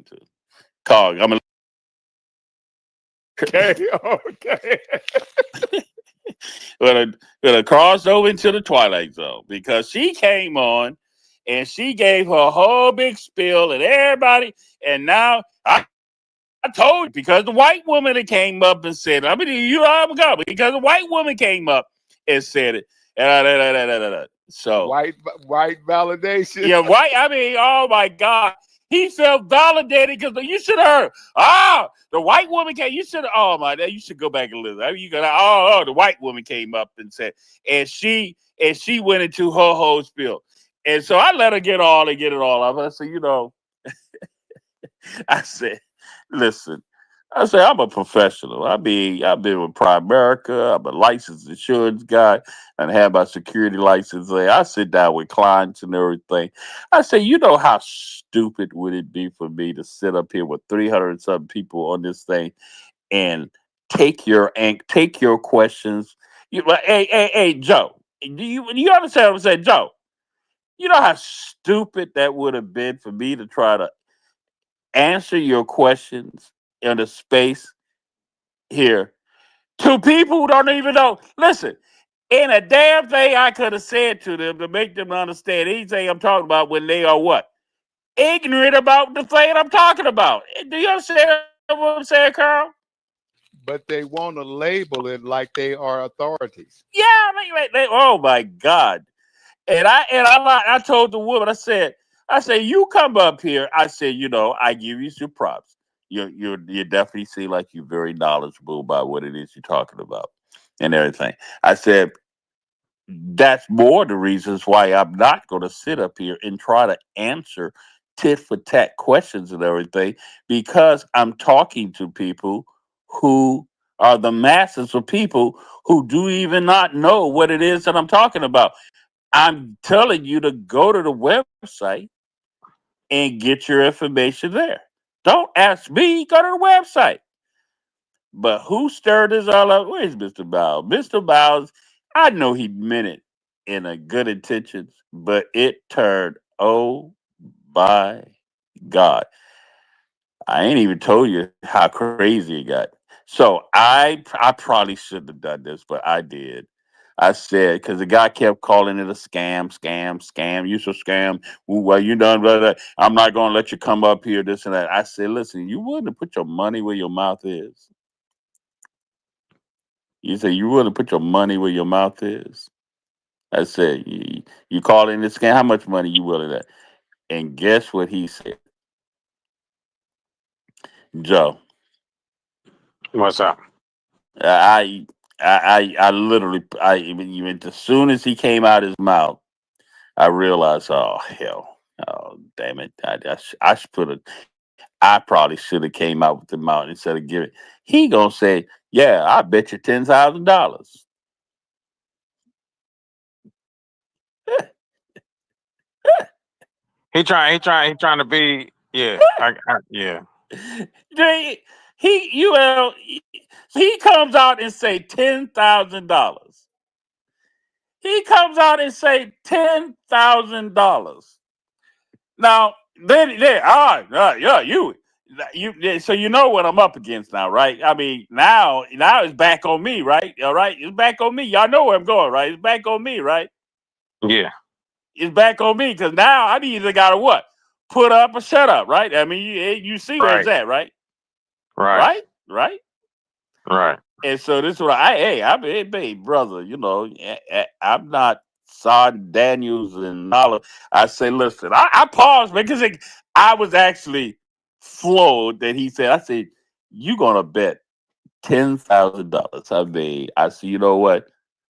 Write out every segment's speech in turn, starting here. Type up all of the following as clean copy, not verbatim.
to. Carl, I'm Okay, okay. gonna cross over into the Twilight Zone because she came on and she gave her whole big spiel and everybody, and now I told you because the white woman that came up and said, I mean, you know, I'm God, because the white woman came up and said it. So White validation. yeah, white. I mean, oh my God, he felt validated because you should have heard. Ah, the white woman came. You should. Oh my, you should go back and listen. I mean, you got. The white woman came up and said, and she went into her whole spiel, and so I let her get it all off. I said, I said, listen. I say I'm a professional. I mean, I've been with Primerica. I'm a licensed insurance guy and have my security license there. I sit down with clients and everything. I say, you know how stupid would it be for me to sit up here with 300 something people on this thing and take your questions. Hey, Joe. Do you understand what I'm saying, Joe? You know how stupid that would have been for me to try to answer your questions in a space here to people who don't even know. Listen, in a damn thing I could have said to them to make them understand anything I'm talking about when they are what? Ignorant about the thing I'm talking about. Do you understand what I'm saying, Carl? But they want to label it like they are authorities. Yeah, I mean, oh my God. And I told the woman, I said, you come up here. I said, I give you some props. You definitely seem like you're very knowledgeable about what it is you're talking about and everything. I said, that's more the reasons why I'm not going to sit up here and try to answer tit for tat questions and everything because I'm talking to people who are the masses of people who do even not know what it is that I'm talking about. I'm telling you to go to the website and get your information there. Don't ask me, go to the website. But who stirred this all up? Where's Mr. Bowles? Mr. Bowles, I know he meant it in a good intentions, but it turned, oh my God. I ain't even told you how crazy it got. So I probably shouldn't have done this, but I did. I said because the guy kept calling it a scam, scam, scam. You so scam. Ooh, well, you done. Blah, blah. I'm not gonna let you come up here. This and that. I said, listen, you wouldn't put your money where your mouth is. You say you wouldn't put your money where your mouth is. I said, you calling it a scam? How much money you willing to? And guess what he said, Joe. What's up? I I literally even as soon as he came out his mouth, I realized, oh hell, oh damn it, I should put a, I probably should have came out with the mouth instead of giving. He gonna say, yeah, I bet you $10,000. He trying to be. Yeah, yeah. They- so he comes out and say $10,000. He comes out and say $10,000. Now, then, all right, yeah, yeah, so you know what I'm up against now, right? I mean, now it's back on me, right? All right, it's back on me. Y'all know where I'm going, right? It's back on me, right? Yeah. It's back on me because now I either got to what? Put up or shut up, right? I mean, you see where it's Right. at, right? Right. Right? Right? Right. And so this is what I'm hey, brother, I'm not Son Daniels and all of. I say, listen, I paused because I was actually floored that he said. I said, you gonna bet $10,000? I mean, I said, you know what?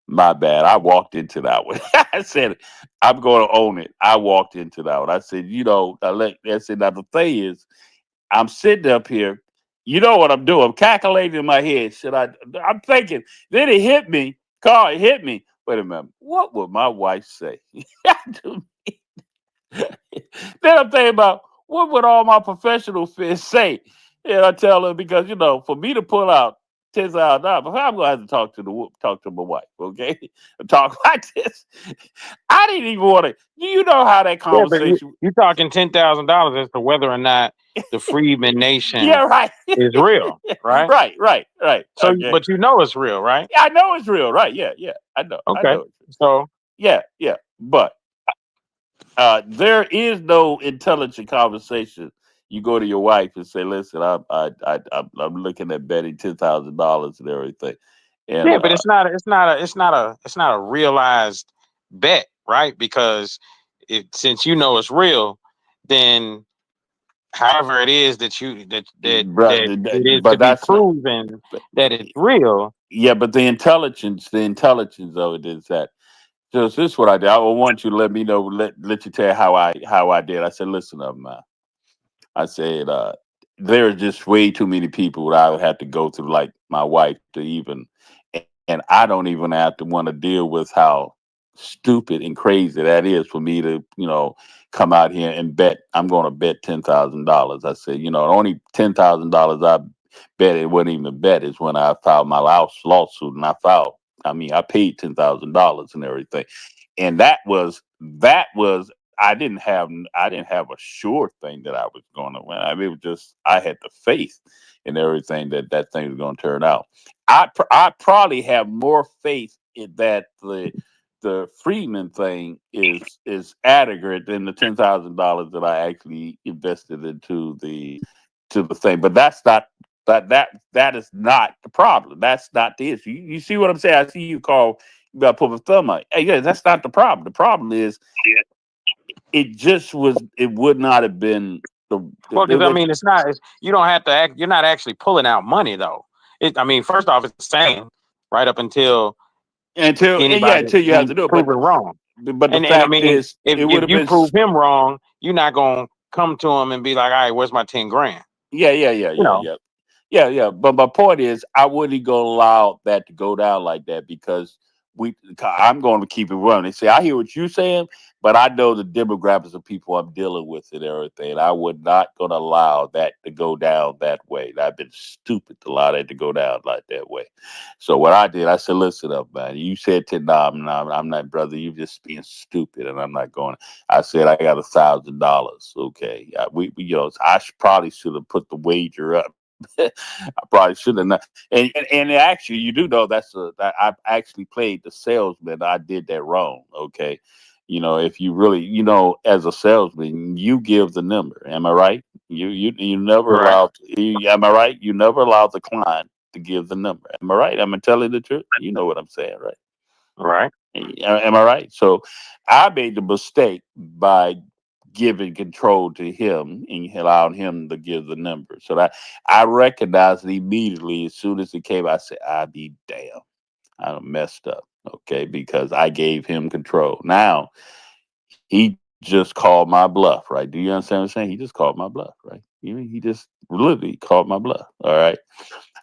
My bad. I walked into that one. I said, I'm going to own it. I walked into that one. I said, I said, now the thing is, I'm sitting up here. You know what I'm doing? I'm calculating in my head. I'm thinking. Then it hit me. Carl, it hit me. Wait a minute. What would my wife say? Then I'm thinking about what would all my professional friends say? And I tell her because for me to pull out $10,000, but I'm gonna have to talk to my wife, okay? Talk like this. I didn't even want to. You know how that Yeah, but conversation. you're talking $10,000 as to whether or not the Freedman Nation Yeah, right. is real, right? Right. So, Okay. but you know it's real, right? I know it's real, right? Yeah. I know. Okay. It's real. So, Yeah. But there is no intelligent conversation. You go to your wife and say, "Listen, I'm looking at betting $10,000 and everything," and yeah, but it's not a realized bet, right? Because since you know it's real, then however it is that it is to but be that's not. proven But, that it's real. yeah, but the intelligence of it is that. Just this is what I did. I want you to let me know. Let you tell how I did. I said, listen up, man. I said, there are just way too many people that I would have to go through, like my wife, to even, and I don't even have to want to deal with how stupid and crazy that is for me to, come out here and bet. I'm going to bet $10,000. I said, the only $10,000 I bet it wasn't even a bet is when I filed my lawsuit, and I paid $10,000 and everything, and that was I didn't have a sure thing that I was going to win. I mean, it was just I had the faith in everything that thing was going to turn out. I probably have more faith in that the Freeman thing is adequate than the $10,000 that I actually invested into the thing. But that's not that is not the problem. That's not the issue. You see what I'm saying? I see you call. You got to put my thumb on. Hey, yeah, that's not the problem. The problem is it just was. It would not have been Well, it because I was mean, you don't have to act. You're not actually pulling out money though. I mean, first off, it's the same right up until anybody until you have can to do it. prove it wrong. But the And I fact mean, is, if it would have you been. prove him wrong, you're not gonna come to him and be like, "All right, where's my 10 grand?" Yeah. You know, Yeah. But my point is, I wouldn't go allow that to go down like that because I'm going to keep it running. See, I hear what you're saying, but I know the demographics of people I'm dealing with and everything. And I would not going to allow that to go down that way. I've been stupid to allow that to go down like that way. So what I did, I said, listen up, man. You said to I'm not, brother. You just being stupid, and I'm not going. I said I got $1,000. Okay, I probably should have put the wager up. I probably should have not. And actually, you do know that I actually played the salesman. I did that wrong. Okay, if you really, as a salesman, you give the number. Am I right? You never right, allow. Am I right? You never allow the client to give the number. Am I right? Am I telling the truth? You know what I'm saying, right? right. Am I right? So I made the mistake by giving control to him and allowing him to give the number. So that I recognized it immediately as soon as it came. I said, "I be damn, I done messed up." Okay, because I gave him control. Now he just called my bluff, right? Do you understand what I'm saying? He just called my bluff, right? He just literally called my bluff. All right.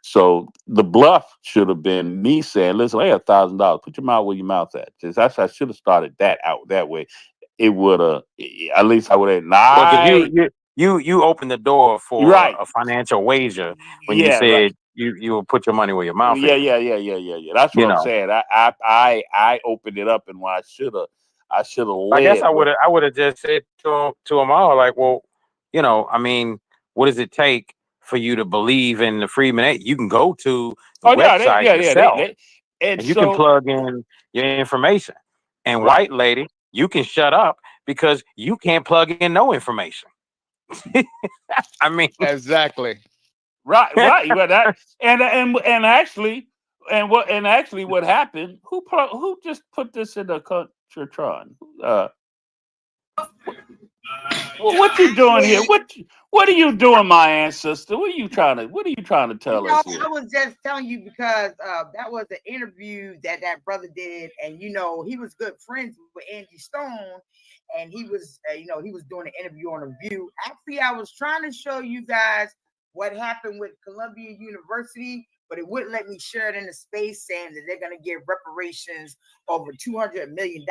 So the bluff should have been me saying, "Listen, I got $1,000. Put your mouth where your mouth at." I should have started that out that way. It would have, at least I would have. Well, because Nah, you opened the door you're for right. a financial wager when you Yeah, right. said you will put your money where your mouth Yeah, is. yeah. That's what You I'm know, saying. I opened it up, and when I should have I guess led with. I would have just said to them all like, well, I mean, what does it take for you to believe in the Freedman? You can go to the Oh yeah, website yourself and and you can so plug in your information. And right, white lady, you can shut up because you can't plug in no information. I mean, Exactly. right. Well, that and actually, what happened? Who just put this in the Contratron? What you doing here? Actually, What are you doing, my ancestor? What are you trying to tell us here? I was just telling you because that was an interview that brother did, and he was good friends with Angie Stone, and he was he was doing an interview on a View. Actually, I was trying to show you guys what happened with Columbia University, but it wouldn't let me share it in the space, saying that they're going to give reparations over $200 million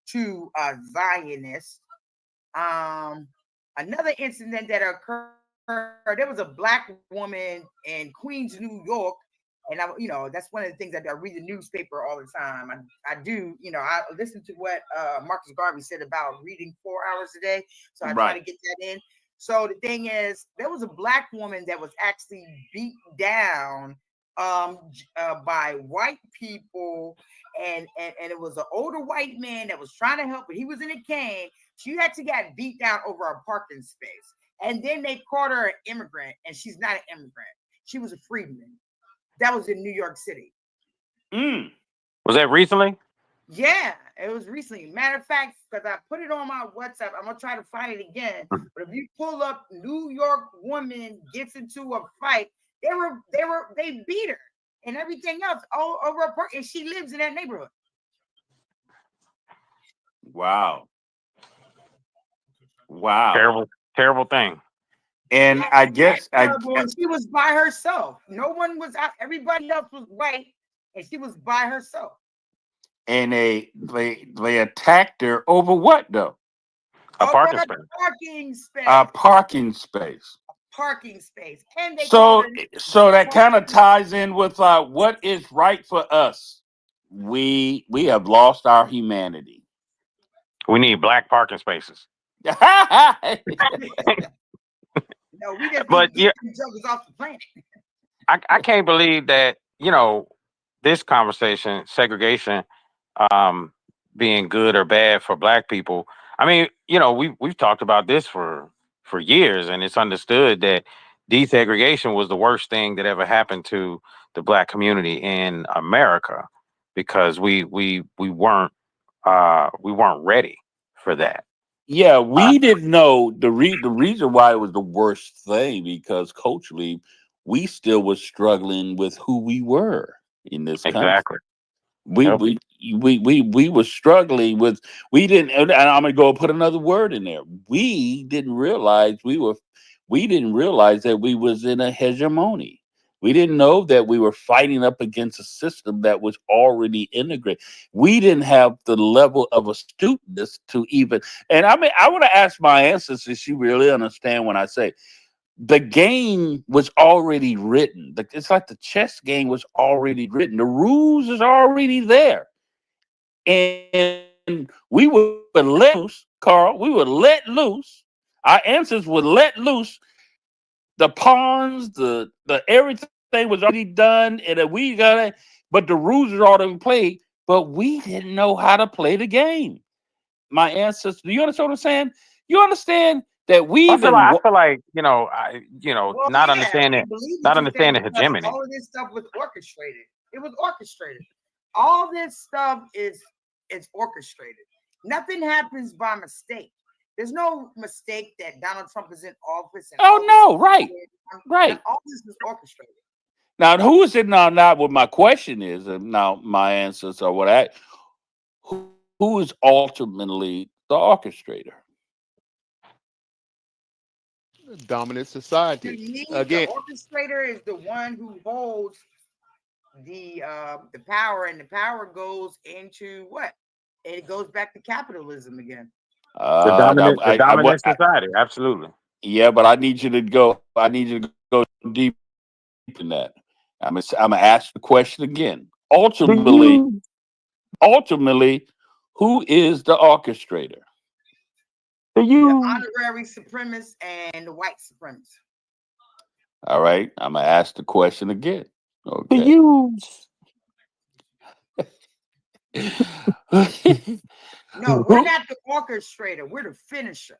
to Zionists. Another incident that occurred, there was a black woman in Queens, New York, And that's one of the things I do. I read the newspaper all the time. I do, I listen to what Marcus Garvey said about reading 4 hours a day. So I try to get that in. So the thing is, there was a black woman that was actually beat down by white people, and it was an older white man that was trying to help, but he was in a cane. She actually got beat down over a parking space. And then they called her an immigrant, and she's not an immigrant. She was a freedman. That was in New York City. Was that recently? Yeah, it was recently. Matter of fact, because I put it on my WhatsApp, I'm gonna try to find it again. But if you pull up New York woman gets into a fight, they beat her and everything else all over a park, and she lives in that neighborhood. Wow. Terrible thing. And I guess she was by herself. No one was out. Everybody else was white, and she was by herself. And they attacked her over what though? A parking space. A parking space. Parking space. And they so that kind of ties in with what is right for us. We have lost our humanity. We need black parking spaces. No, we just need jokers off the planet. I can't believe that, this conversation, segregation, being good or bad for black people. I mean, we've talked about this for years, and it's understood that desegregation was the worst thing that ever happened to the black community in America, because we weren't ready for that. Yeah, we didn't know the reason why it was the worst thing, because culturally we still was struggling with who we were in this country. Exactly. We were struggling with, we didn't, and I'm gonna go put another word in there. We didn't realize that we was in a hegemony. We didn't know that we were fighting up against a system that was already integrated. We didn't have the level of astuteness to even, and I mean, I want to ask my ancestors if you really understand when I say the game was already written. It's like the chess game was already written. The rules is already there. And we would let loose, Carl, we would let loose. Our ancestors would let loose the pawns, the everything was already done, and we got it, but the rules are already played, but we didn't know how to play the game. My ancestors, do you understand what I'm saying? You understand that we I feel like not understanding hegemony. All of this stuff was orchestrated. It was orchestrated. All this stuff is orchestrated. Nothing happens by mistake. There's no mistake that Donald Trump is in office. And right. All this is orchestrated. Now, who is it now? Not what my question is. And now, my ancestors or what? Who is ultimately the orchestrator? Dominant society. Again, the orchestrator is the one who holds the power, and the power goes into what? It goes back to capitalism again. The dominant society, absolutely. Yeah, but I need you to go deep in that. I'm gonna ask the question again. Ultimately, who is the orchestrator? The honorary supremacist and the white supremacist. All right, I'm gonna ask the question again. Okay. No, we're not the orchestrator. We're the finisher.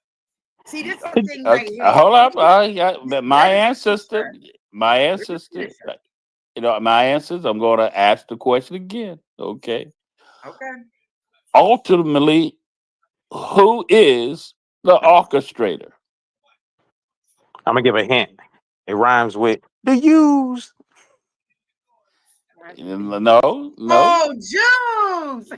See, this thing right here. Hold up. My ancestor. My ancestors. I'm going to ask the question again. Okay. Ultimately, who is the orchestrator? I'm gonna give a hint. It rhymes with the use. No. Oh, Jews.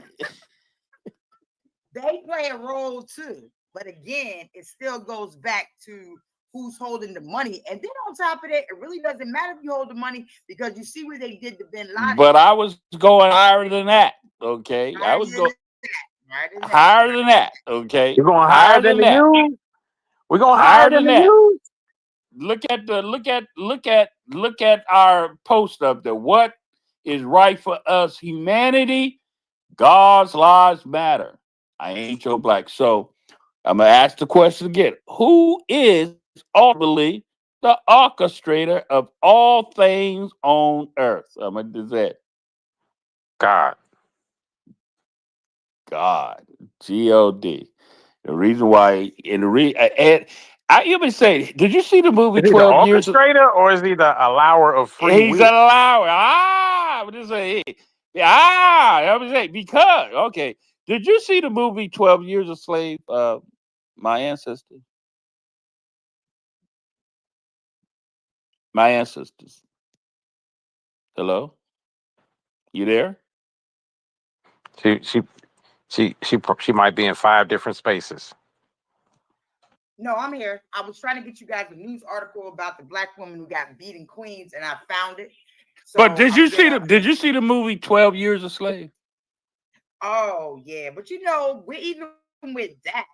They play a role too, but again, it still goes back to who's holding the money. And then on top of that, it really doesn't matter if you hold the money, because you see what they did to Bin Laden. But I was going higher than that. Okay, I was going higher than that. Okay, you're going higher than that. We're going higher than that. Look at our post up there. What is right for us, humanity, God's lives matter. I ain't Joe Black. So I'm gonna ask the question again. Who is ultimately the orchestrator of all things on earth? I'm gonna do that. God. God. God. The reason why and and I even say, did you see the movie Is he the 12 Years? orchestrator or is he the allower of free He's will? an allower. I'm just saying. I'm just saying because okay. Did you see the movie 12 Years a Slave? My ancestors. My ancestors. Hello? You there? She she she might be in 5 different spaces. No, I'm here. I was trying to get you guys a news article about the black woman who got beat in Queens, and I found it. So But did I'm you see gonna. did you see the movie 12 Years a Slave? Oh yeah, but we're even with that.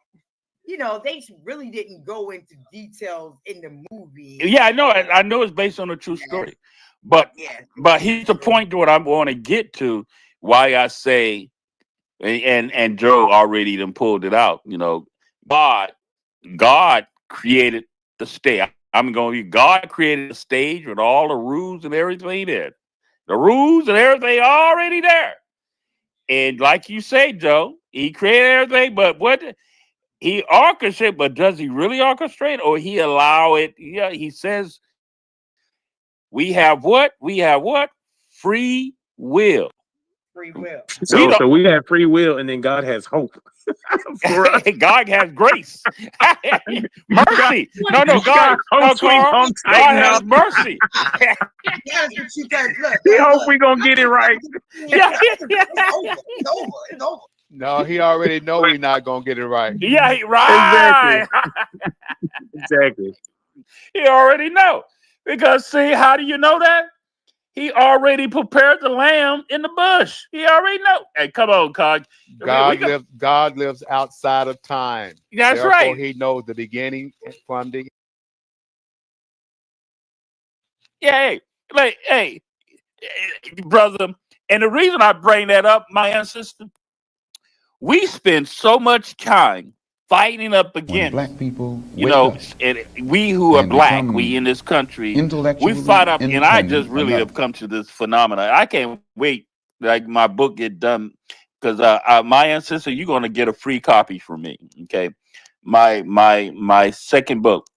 They really didn't go into details in the movie. Yeah, I know. I know it's based on a true story. But Yeah. here's the point to what I want to get to. Why I say and Joe already done pulled it out. God God created the stage. I'm going to God created the stage with all the rules and everything there. The rules and everything already there. And like you say, Joe, he created everything, but what he orchestrated, but does he really orchestrate or he allow it? Yeah, he says we have what? We have what? Free will. Free will. We don't. So we have free will, and then God has hope for us. God has grace, mercy. No, God God. No, hopes we Carl. gonna God tighten has up. mercy. Yes, but you guys look. He hope we gonna get it right. Yeah, It's over. It's over. It's over. No, he already know we're not gonna get it right. yeah, Exactly. right. Exactly. He already know because see, how do you know that? He already prepared the lamb in the bush. He already know. Hey, come on, Cog. God lives outside of time. That's Therefore, right. he knows the beginning from the Yeah, hey, brother. And the reason I bring that up, my ancestor, we spend so much time fighting up When black against, people wake up and we who are and black, we become in this country, we fight intellectually up, and I just independent really enough. have come to this phenomenon. I can't wait, like my book get done, because my ancestor, you're gonna get a free copy from me. Okay, my second book.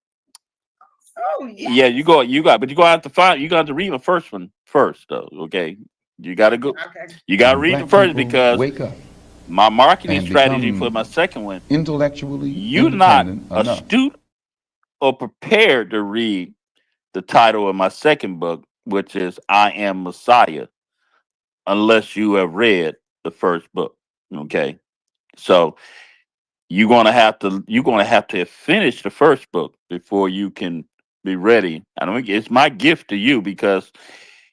Oh Yeah, yes. but you're gonna have to find, you got to read the first one first, though. Okay, you gotta go, Okay. you gotta When read the black first people because wake up my marketing and strategy for my become second one, intellectually you're not independent enough. astute or prepared to read the title of my second book, which is I Am Messiah, unless you have read the first book. Okay. So you're gonna have to finish the first book before you can be ready. I don't it's my gift to you because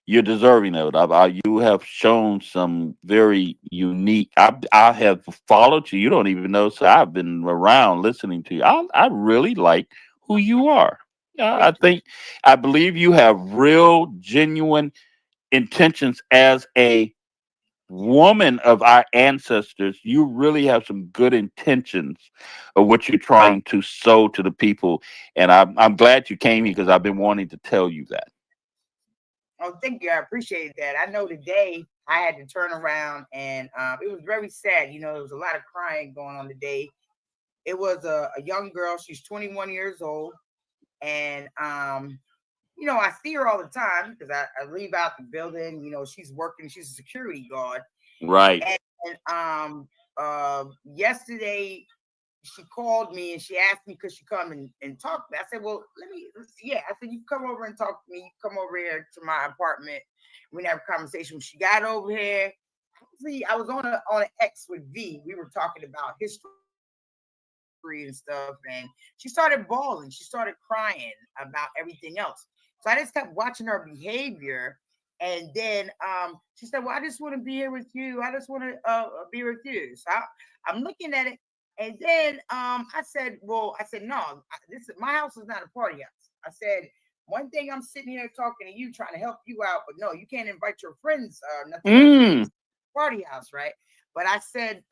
you're deserving of it. You have shown some very unique. I have followed you. You don't even know. So I've been around listening to you. I really like who you are. I Thank you. think I believe you have real, genuine intentions as a woman of our ancestors. You really have some good intentions of what you're trying to sow to the people, and I'm glad you came here because I've been wanting to tell you that. Oh, thank you. I appreciate that. I know today I had to turn around and it was very sad. There was a lot of crying going on today. It was a young girl. She's 21 years old. And, I see her all the time because I leave out the building. She's working. She's a security guard. Right. And yesterday she called me and she asked me could she come and talk to me. I said, well, yeah. I said, you come over and talk to me. You come over here to my apartment. We have a conversation. When she got over here, I was on an X with V. We were talking about history and stuff, and she started bawling. She started crying about everything else. So I just kept watching her behavior. And then she said, well, I just want to be here with you. I just want to be with you. So I'm looking at it. And then I said, no, my house is not a party house. I said, One thing I'm sitting here talking to you, trying to help you out, but no, you can't invite your friends, nothing party house, right? But I said,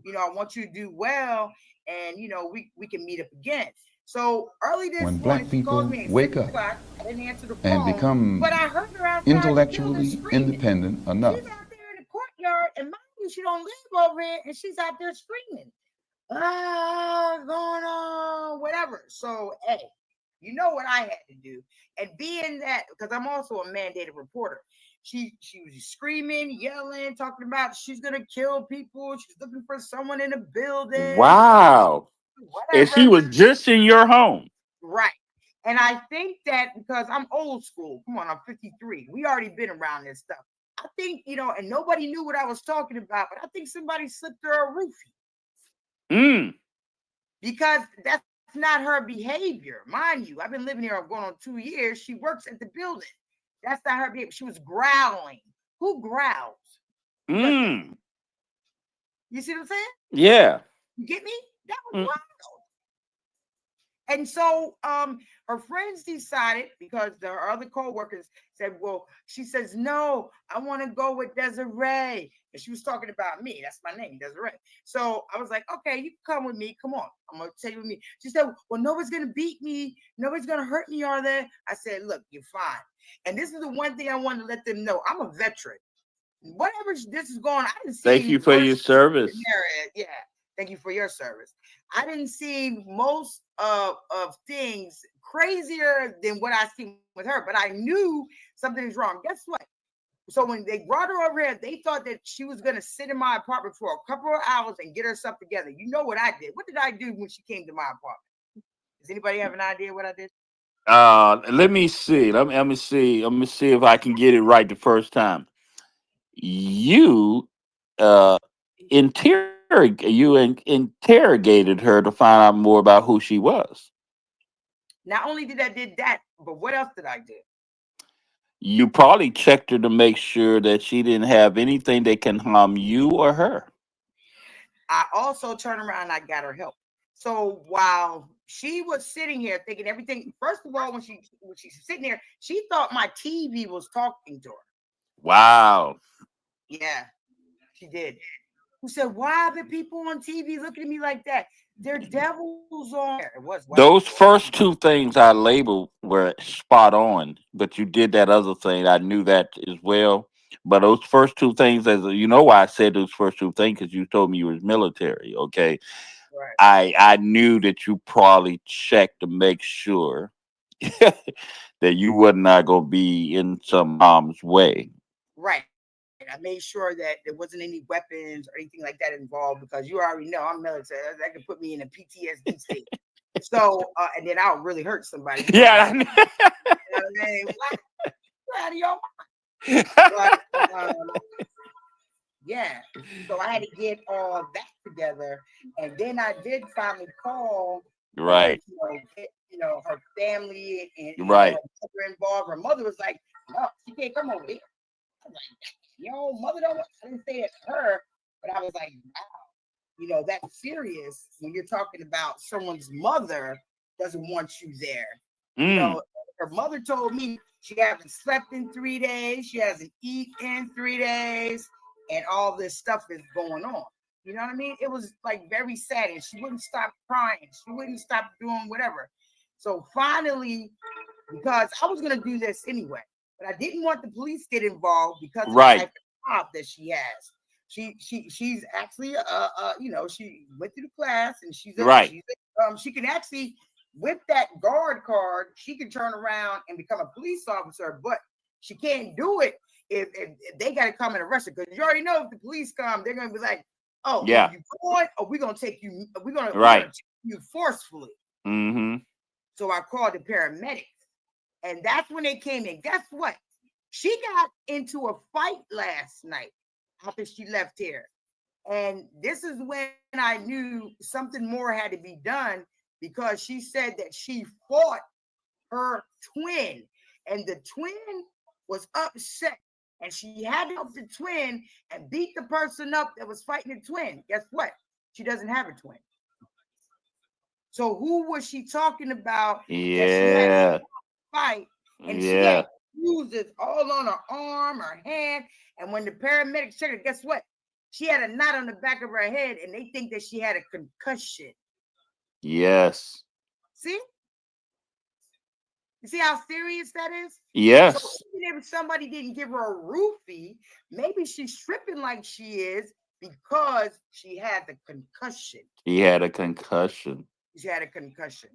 you know, I want you to do well, and you know, we can meet up again. So early this When morning, black she called people me at wake 6 up o'clock. I didn't answer the phone, and become but I heard her outside intellectually the building screaming. independent enough, She's out there in the courtyard, and mind you, she don't live over here, and she's out there screaming, "Ah, going on, whatever." So, hey, you know what I had to do, and being that because I'm also a mandated reporter, she was screaming, yelling, talking about she's gonna kill people. She's looking for someone in the building. Wow. And she Whatever. was just in your home. Right. And I think that because I'm old school, come on, I'm 53. We already been around this stuff. I think, you know, and nobody knew what I was talking about, but I think somebody slipped her a roofie. Because that's not her behavior. Mind you, I've been living here going on 2 years. She works at the building. That's not her behavior. She was growling. Who growls? You see what I'm saying? Yeah. You get me? That was wild. And so her friends decided, because her other co-workers said, well, she says, no, I want to go with Desiree. And she was talking about me. That's my name, Desiree. So I was like, okay, you can come with me. Come on. I'm going to take you with me. She said, well, nobody's going to beat me. Nobody's going to hurt me, are they? I said, look, you're fine. And this is the one thing I wanted to let them know. I'm a veteran. Whatever this is going on, I didn't see. Thank you for your service. Yeah. Thank you for your service. I didn't see most of things crazier than what I seen with her, but I knew something is wrong. Guess what? So when they brought her over here, they thought that she was going to sit in my apartment for a couple of hours and get herself together. You know what I did? What did I do when she came to my apartment? Does anybody have an idea what I did? Let me see. Let me see. Let me see if I can get it right the first time. You interrogated her to find out more about who she was. Not only did I did that, but what else did I do? You probably checked her to make sure that she didn't have anything that can harm you or her. I also turned around and I got her help. So while she was sitting here thinking everything, first of all, when she's sitting there, she thought my TV was talking to her. Wow. Yeah, she did. Who said, why are the people on TV looking at me like that? They're devils on there. It was those first two things I labeled were spot on, but you did that other thing. I knew that as well. But those first two things, as you know, why I said those first two things, because you told me you was military. Okay, right. I knew that you probably checked to make sure that you were not going to be in some harm's way. Right. I made sure that there wasn't any weapons or anything like that involved, because you already know I'm military. That could put me in a PTSD state. So, and then I'll really hurt somebody. Yeah. You know what I mean? What? Out of your mind. But, yeah. So I had to get all that together, and then I did finally call. Right. You know, her family and right. Her mother involved. Her mother was like, "No, she can't come over here." I was like, "Yo, mother don't." I didn't say it to her, but I was like, "Wow, you know that's serious when you're talking about someone's mother doesn't want you there." You know, her mother told me she hasn't slept in 3 days, she hasn't eaten in 3 days, and all this stuff is going on. You know what I mean? It was like very sad, and she wouldn't stop crying. She wouldn't stop doing whatever. So finally, because I was gonna do this anyway, but I didn't want the police to get involved because of the type of job that she has. She's actually you know, she went through the class, and she's she can actually, with that guard card, she can turn around and become a police officer, but she can't do it if they got to come and arrest her, because you already know if the police come, they're gonna be like, oh yeah, you going, or we're gonna take you, we're gonna take you forcefully. So I called the paramedics, and that's when they came in. Guess what? She got into a fight last night after she left here. And this is when I knew something more had to be done, because she said that she fought her twin, and the twin was upset, and she had to help the twin and beat the person up that was fighting the twin. Guess what? She doesn't have a twin. So who was she talking about? Yeah. fight, and she Yeah. had bruises all on her arm, her hand. And when the paramedics checked her, guess what? She had a knot on the back of her head, and they think that she had a concussion. Yes. See? You see how serious that is? So Yes. even if somebody didn't give her a roofie, maybe she's tripping like she is because she had the concussion. He had a concussion. She had a concussion.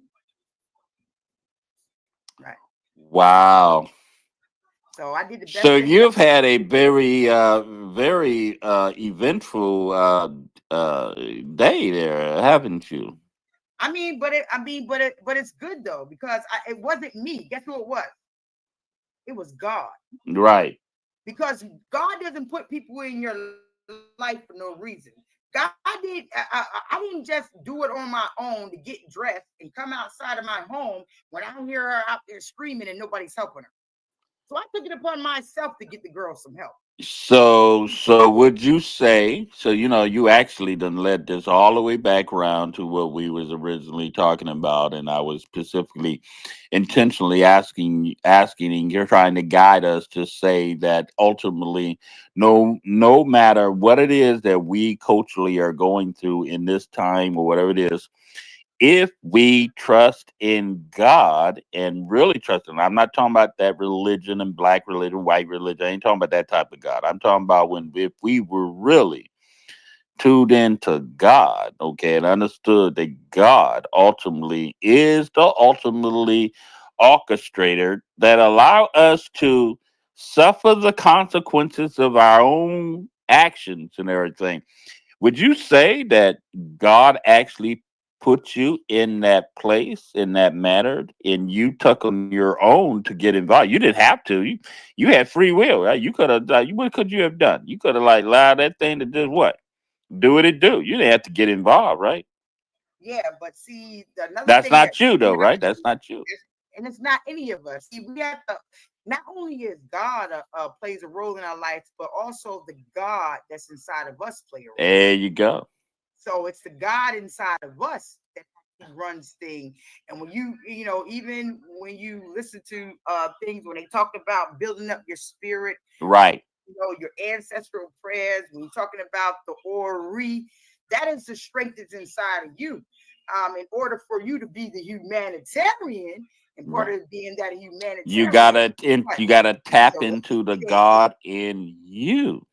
Right. Wow. So I did the best. So thing you've I had a very, very eventful day there, haven't you? I mean, but it's good though, because it wasn't me. Guess who it was? It was God. Right. Because God doesn't put people in your life for no reason. God did. I didn't just do it on my own to get dressed and come outside of my home when I hear her out there screaming and nobody's helping her. So I took it upon myself to get the girl some help. So would you say, so you actually done led this all the way back around to what we was originally talking about, and I was specifically intentionally asking, and you're trying to guide us to say that ultimately, no matter what it is that we culturally are going through in this time or whatever it is, if we trust in God and really trust Him. I'm not talking about that religion and black religion, white religion. I ain't talking about that type of God. I'm talking about if we were really tuned into God, okay, and understood that God ultimately is the ultimately orchestrator that allow us to suffer the consequences of our own actions and everything. Would you say that God actually put you in that place, in that manner, and you took on your own to get involved? You didn't have to. You had free will, right? You could have. What could you have done? You could have like allowed that thing to do what? Do what it do. You didn't have to get involved, right? Yeah, but see, another That's thing that not you, we though, have right? to That's do, not you. and it's not any of us. See, we have to. Not only is God plays a role in our lives, but also the God that's inside of us play a role. There you go. So it's the God inside of us that runs things. And when even when you listen to things when they talk about building up your spirit, Right. your ancestral prayers, when you're talking about the Ori, that is the strength that's inside of you. In order for you to be the humanitarian, and part Right. of being that humanitarian, You gotta what? you gotta tap So into the the God in you.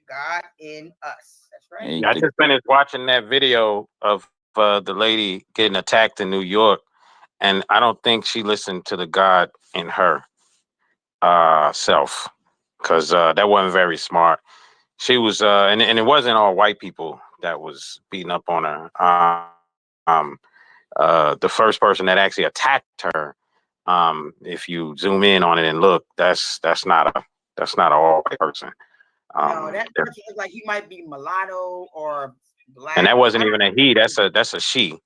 God in us. That's right. And I just finished watching that video of the lady getting attacked in New York, and I don't think she listened to the God in her self, because that wasn't very smart. She was, and it wasn't all white people that was beating up on her. Um, the first person that actually attacked her, if you zoom in on it and look, that's not a all white person. No, that person looks like he might be mulatto or black. And that wasn't even a he. That's a she.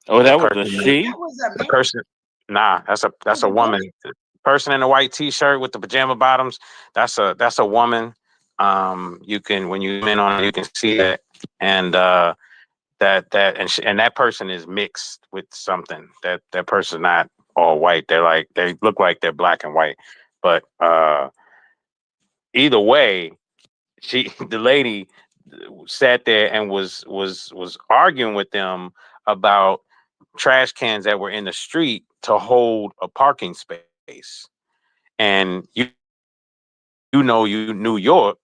oh, The that was a person, she. That was a the man. person. Nah, that's a woman. The person in the white T-shirt with the pajama bottoms. That's a woman. You can, when you zoom in on it, you can see that, and and that person is mixed with something. That person not all white. They look like they're black and white, but either way, the lady sat there and was arguing with them about trash cans that were in the street to hold a parking space. And New York,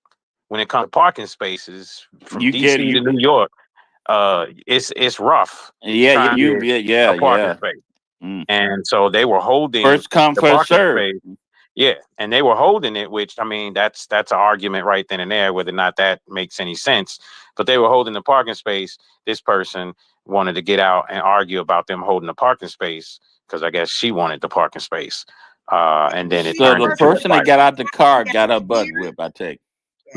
when it comes to parking spaces from You get DC to you. New York, it's rough Yeah, trying to yeah, get a parking yeah. space. Mm. And so they were holding First come, the first parking serve. space. Yeah, and they were holding it, which, I mean, that's an argument right then and there, whether or not that makes any sense. But they were holding the parking space. This person wanted to get out and argue about them holding the parking space because I guess she wanted the parking space. And then it So turned the into a person that fight. got out the car got her butt whipped, I take.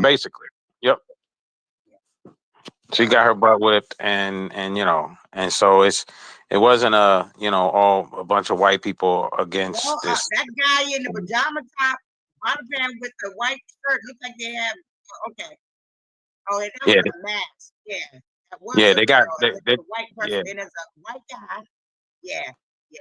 Basically, yep. She got her butt whipped, and so it wasn't all a bunch of white people against this. That guy in the pajama top, bottom pants with the white shirt, looks like they have. Okay. Oh, and that Yeah, was a mask. Yeah. That was yeah, a they got girl. they, It was they a white yeah. person, and it's a white guy. Yeah. Yeah,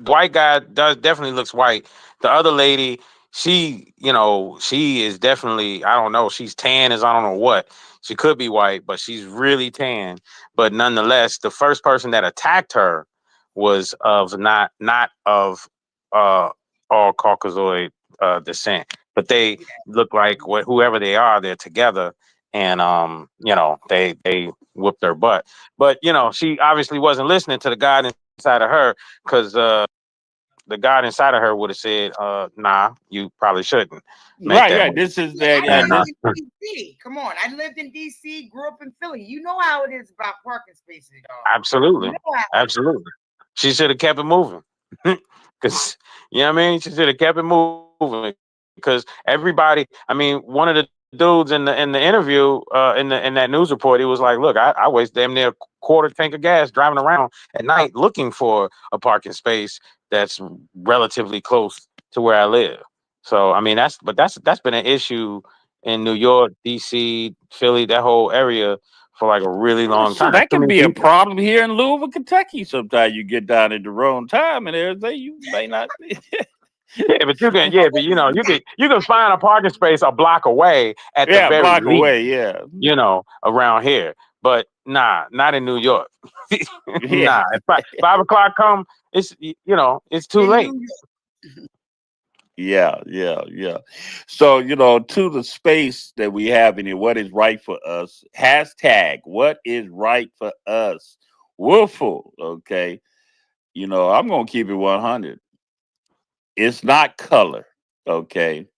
white guy definitely looks white. The other lady, she is definitely, I don't know, she's tan as I don't know what. She could be white, but she's really tan. But nonetheless, the first person that attacked her was of not of all Caucasoid descent, but they look like whoever they are. They're together, and they whooped their butt. But she obviously wasn't listening to the God inside of her, because the God inside of her would have said, "Nah, you probably shouldn't make Right, that right. move." This is that. I And lived in DC. Come on, I lived in DC, grew up in Philly. You know how it is about parking spaces, dog. absolutely, You know how absolutely, she should have kept it moving. Because you know what I mean. She should have kept it moving. Because everybody, I mean, one of the dudes in the interview, in that news report, he was like, "Look, I waste damn near a quarter tank of gas driving around at night looking for a parking space that's relatively close to where I live." So I mean, that's been an issue in New York, DC, Philly, that whole area for like a really long So time. that Too can many be a people. problem here in Louisville, Kentucky. Sometimes you get down at the wrong time and everything. You may not. Yeah, but you can. Yeah, but you can find a parking space a block away at the Yeah, very block least. away. Yeah, Around here, but nah, not in New York. yeah. Nah, if 5 o'clock come, it's it's too in late. New York. Yeah. So, to the space that we have in here, what is right for us? Hashtag, what is right for us? Wooful. Okay. I'm going to keep it 100. It's not color. Okay.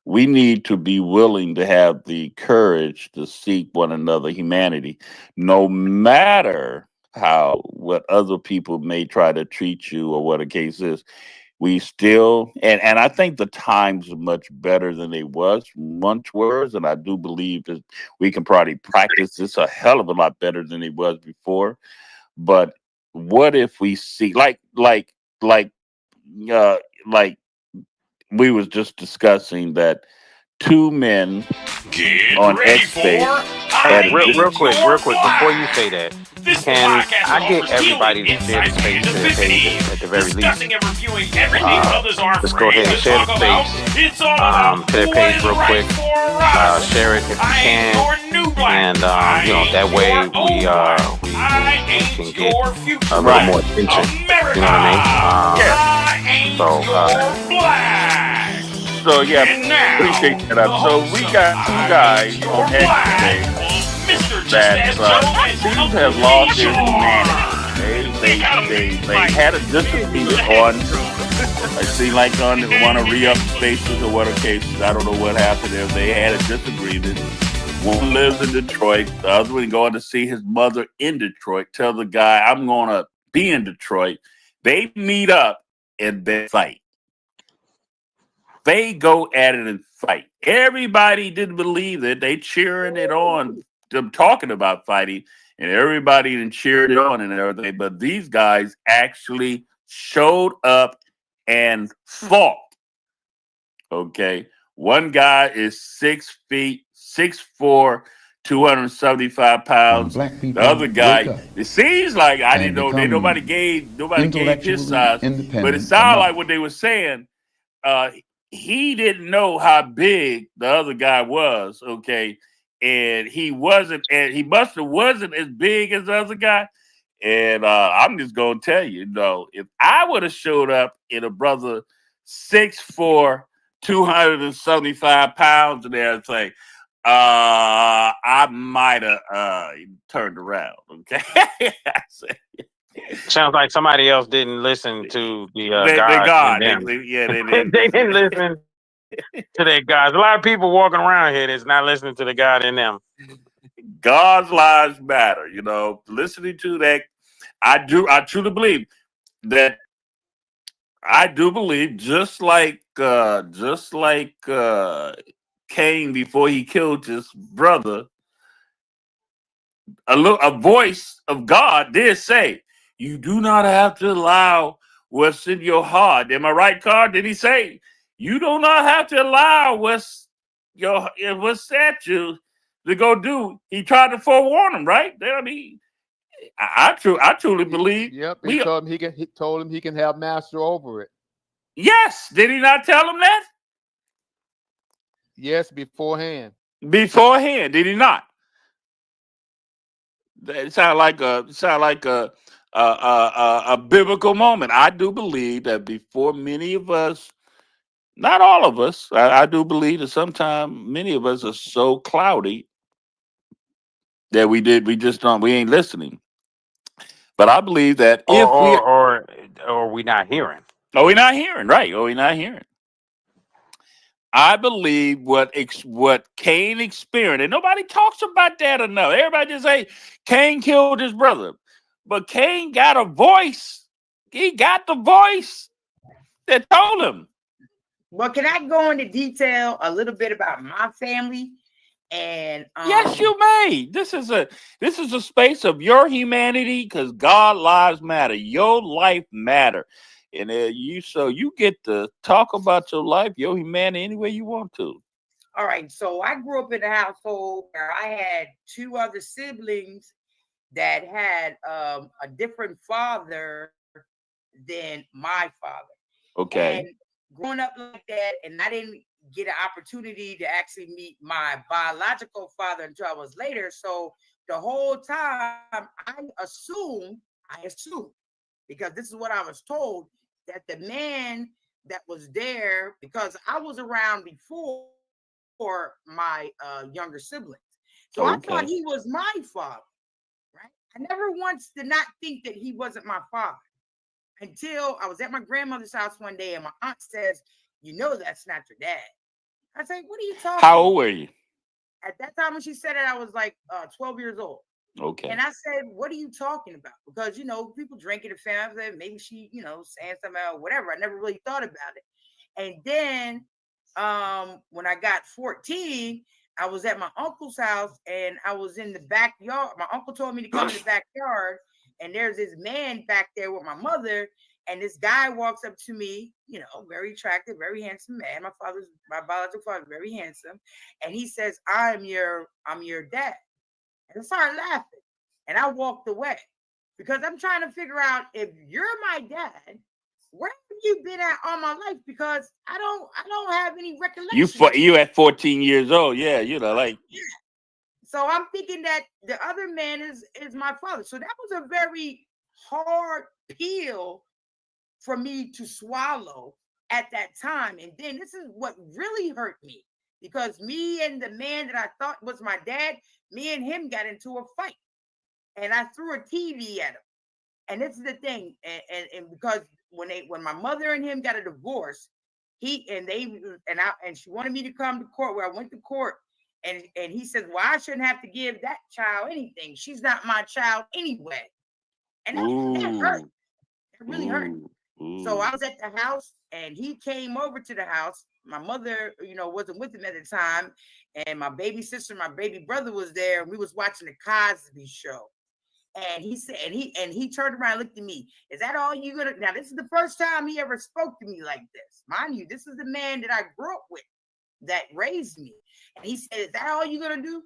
We need to be willing to have the courage to seek one another humanity, no matter what other people may try to treat you or what the case is. We still, and I think the times are much better than they once were, and I do believe that we can probably practice this a hell of a lot better than it was before. But what if we see, like uh like we was just discussing, that two men Get on ready X for space Hey, had a real quick, Your before you Flag. say that, This can podcast I get offers everybody dealing to share the insights space and to their page epiphany, at the very least? discussing and reviewing everything others are Let's go afraid ahead and to share talk the about. space It's all about to their what page is real right quick. for us. Share it if you I ain't can, your new black. and I ain't that way your old we black. we I can ain't get your future a little black. more attention. America. You know what I mean? Yeah. I ain't So, your black. So yeah, And now, appreciate that. the So host we of got two I guys Ain't Your on X Black, today Mr. Just that As Joe and seem to Uncle have lost their George. humanity. They had a disagreement on. I seem like they want to re-up spaces or what a case. I don't know what happened there. They had a disagreement. One lives in Detroit. The other one going to see his mother in Detroit. Tell the guy, I'm going to be in Detroit. They meet up and they fight. They go at it and fight. Everybody didn't believe it. They cheering it on, them talking about fighting, and everybody didn't cheer it on and everything. But these guys actually showed up and fought. Okay. One guy is 6 feet, 6'4", 275 pounds. Black people The other guy, wake up it seems like I and didn't know. become Nobody gave his size, intellectually but it independent sounded like enough. what they were saying. He didn't know how big the other guy was, okay, and he must have wasn't as big as the other guy. And I'm just gonna tell you, if I would have showed up in a brother 6'4", 275 pounds and everything, I might have turned around. Okay. sounds like somebody else didn't listen to the they God in God. them. They They didn't. didn't listen to their gods. A lot of people walking around here that's not listening to the God in them. God's lives matter. Listening to that, I truly believe that. I do believe, just like Cain before he killed his brother, a voice of God did say, "You do not have to allow what's in your heart." Am I right, Carl? Did he say you do not have to allow what's at you to go do? He tried to forewarn him, right? I mean, I truly believe. Yep. We, He told him he can have master over it. yes, did he not tell him that Yes, beforehand. beforehand? Did he not? It sound like a biblical moment. I do believe that before many of us, not all of us, I do believe that sometimes many of us are so cloudy that we just don't, we ain't listening. But I believe that Or if we, we not hearing. oh, we're not hearing, right? Oh, we're not hearing. I believe what Cain experienced, and nobody talks about that enough. Everybody just say Cain killed his brother, but Cain got a voice. He got the voice that told him. Well, can I go into detail a little bit about my family? And Yes, you may. This is a space of your humanity because God lives matter. Your life matter, and you get to talk about your life, your humanity, any way you want to. all right, so I grew up in a household where I had two other siblings that had a different father than my father. Okay. And growing up like that, and I didn't get an opportunity to actually meet my biological father until I was later. So the whole time I assumed, because this is what I was told, that the man that was there, because I was around before my younger siblings. So I thought Okay. he was my father, right? I never once did not think that he wasn't my father until I was at my grandmother's house one day and my aunt says, you know, that's not your dad. I said, what are you talking How old about? were you? At that time when she said it, I was like 12 years old. Okay. And I said, what are you talking about? Because, you know, people drink in the family. Maybe she, you know, saying something or whatever. I never really thought about it. And then when I got 14, I was at my uncle's house and I was in the backyard. My uncle told me to come in the backyard, and there's this man back there with my mother. And this guy walks up to me, you know, very attractive, very handsome man. My biological father, very handsome. And he says, I'm your dad. And I started laughing. And I walked away because I'm trying to figure out, if you're my dad, where have you been at all my life? Because I don't have any recollection. You at 14 years old, yeah, you know, like So I'm thinking that the other man is my father. So that was a very hard pill for me to swallow at that time. And then this is what really hurt me, because me and the man that I thought was my dad, me and him got into a fight, and I threw a TV at him. And this is the thing, and because when my mother and him got a divorce, she wanted me to come to court, where I went to court, and he says, well, I shouldn't have to give that child anything. She's not my child anyway. And that hurt. It really hurt. So I was at the house and he came over to the house. My mother, you know, wasn't with him at the time. And my baby sister, my baby brother was there. And we was watching the Cosby Show. And he said, and he turned around and looked at me. Is that all you gonna? Now, this is the first time he ever spoke to me like this. Mind you, this is the man that I grew up with, that raised me. And he said, is that all you gonna do?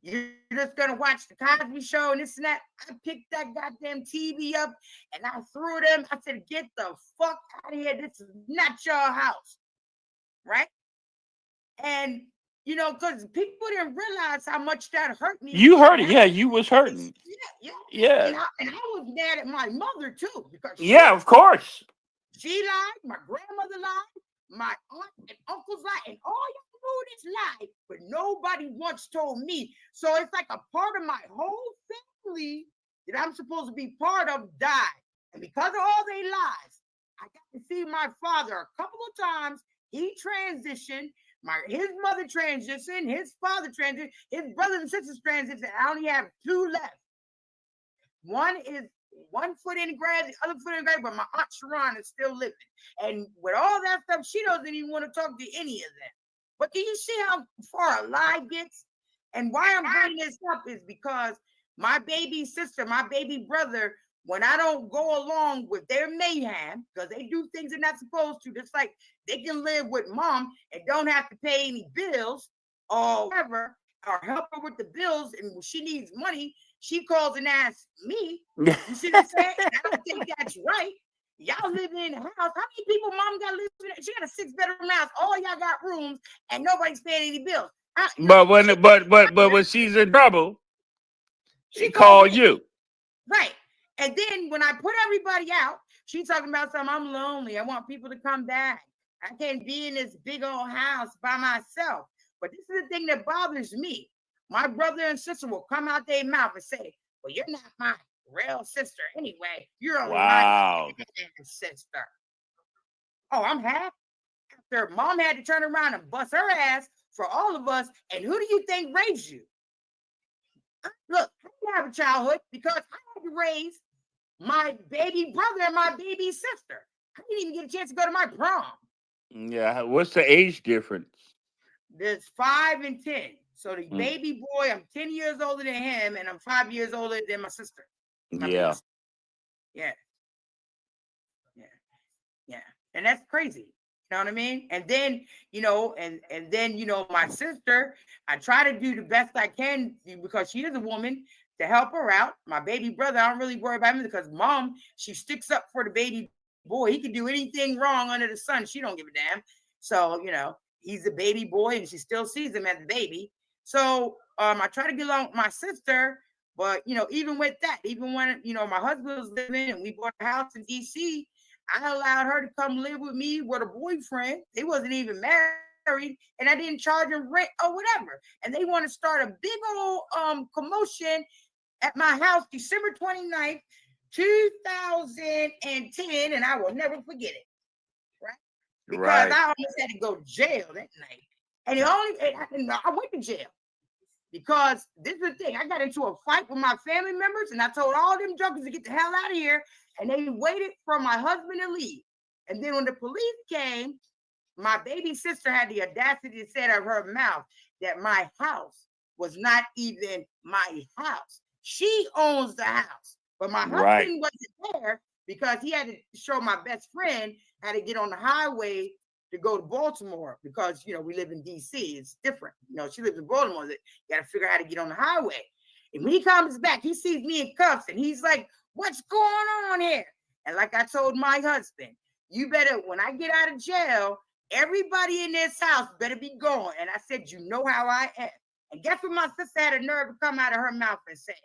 You're just gonna watch the Cosby Show and this and that? I picked that goddamn TV up and I threw it in. I said, get the fuck out of here. This is not your house. Right? And you know, because people didn't realize how much that hurt me. you heard it, yeah, you was hurting. Yeah. Yeah. And I was mad at my mother too, because Yeah, of course. she lied, my grandmother lied, my aunt and uncles lied, and all y'all do is lie, but nobody once told me. So it's like a part of my whole family that I'm supposed to be part of died. And because of all their lies, I got to see my father a couple of times. He transitioned. His mother transitioned. His father transitioned. His brothers and sisters transitioned. I only have two left. One is one foot in the grave, the other foot in the grave, but my Aunt Sharon is still living. And with all that stuff, she doesn't even want to talk to any of them. But do you see how far a lie gets? And why I'm bringing this up is because my baby sister, my baby brother, when I don't go along with their mayhem, because they do things they're not supposed to, just like they can live with mom and don't have to pay any bills or whatever, or help her with the bills, and when she needs money, she calls and asks me. You see what I'm saying? I don't think that's right. Y'all living in a house. How many people mom got living in? She got a 6-bedroom house. All y'all got rooms, and nobody's paying any bills. But when she's in trouble, she call me. you. Right. And then when I put everybody out, she's talking about something. I'm lonely. I want people to come back. I can't be in this big old house by myself. But this is the thing that bothers me. My brother and sister will come out their mouth and say, well, you're not my real sister anyway. You're only my sister. Oh, I'm happy. After mom had to turn around and bust her ass for all of us. And who do you think raised you? Look, I didn't have a childhood because I had to raise my baby brother and my baby sister. I didn't even get a chance to go to my prom. Yeah, what's the age difference? There's 5 and 10. So the baby boy, I'm 10 years older than him, and I'm 5 years older than my sister. Yeah. And that's crazy. You know what I mean? And then, and then, my sister, I try to do the best I can because she is a woman to help her out. My baby brother, I don't really worry about him because mom, she sticks up for the baby boy. He can do anything wrong under the sun. She don't give a damn. So, he's a baby boy and she still sees him as a baby. So I try to get along with my sister, but, even with that, even when, my husband was living and we bought a house in DC, I allowed her to come live with me with a boyfriend. They wasn't even married, and I didn't charge them rent or whatever. And they want to start a big old commotion at my house December 29th, 2010, and I will never forget it. Right? Because I almost had to go to jail that night. And I went to jail. Because this is the thing, I got into a fight with my family members, and I told all them jokers to get the hell out of here, and they waited for my husband to leave. And then when the police came, my baby sister had the audacity to say out of her mouth that my house was not even my house. She owns the house, but my husband wasn't there because he had to show my best friend how to get on the highway to go to Baltimore because, we live in DC. It's different. She lives in Baltimore. You got to figure out how to get on the highway. And when he comes back, he sees me in cuffs and he's like, what's going on here? And like I told my husband, you better, when I get out of jail, everybody in this house better be gone. And I said, you know how I am. And guess what my sister had a nerve to come out of her mouth and say?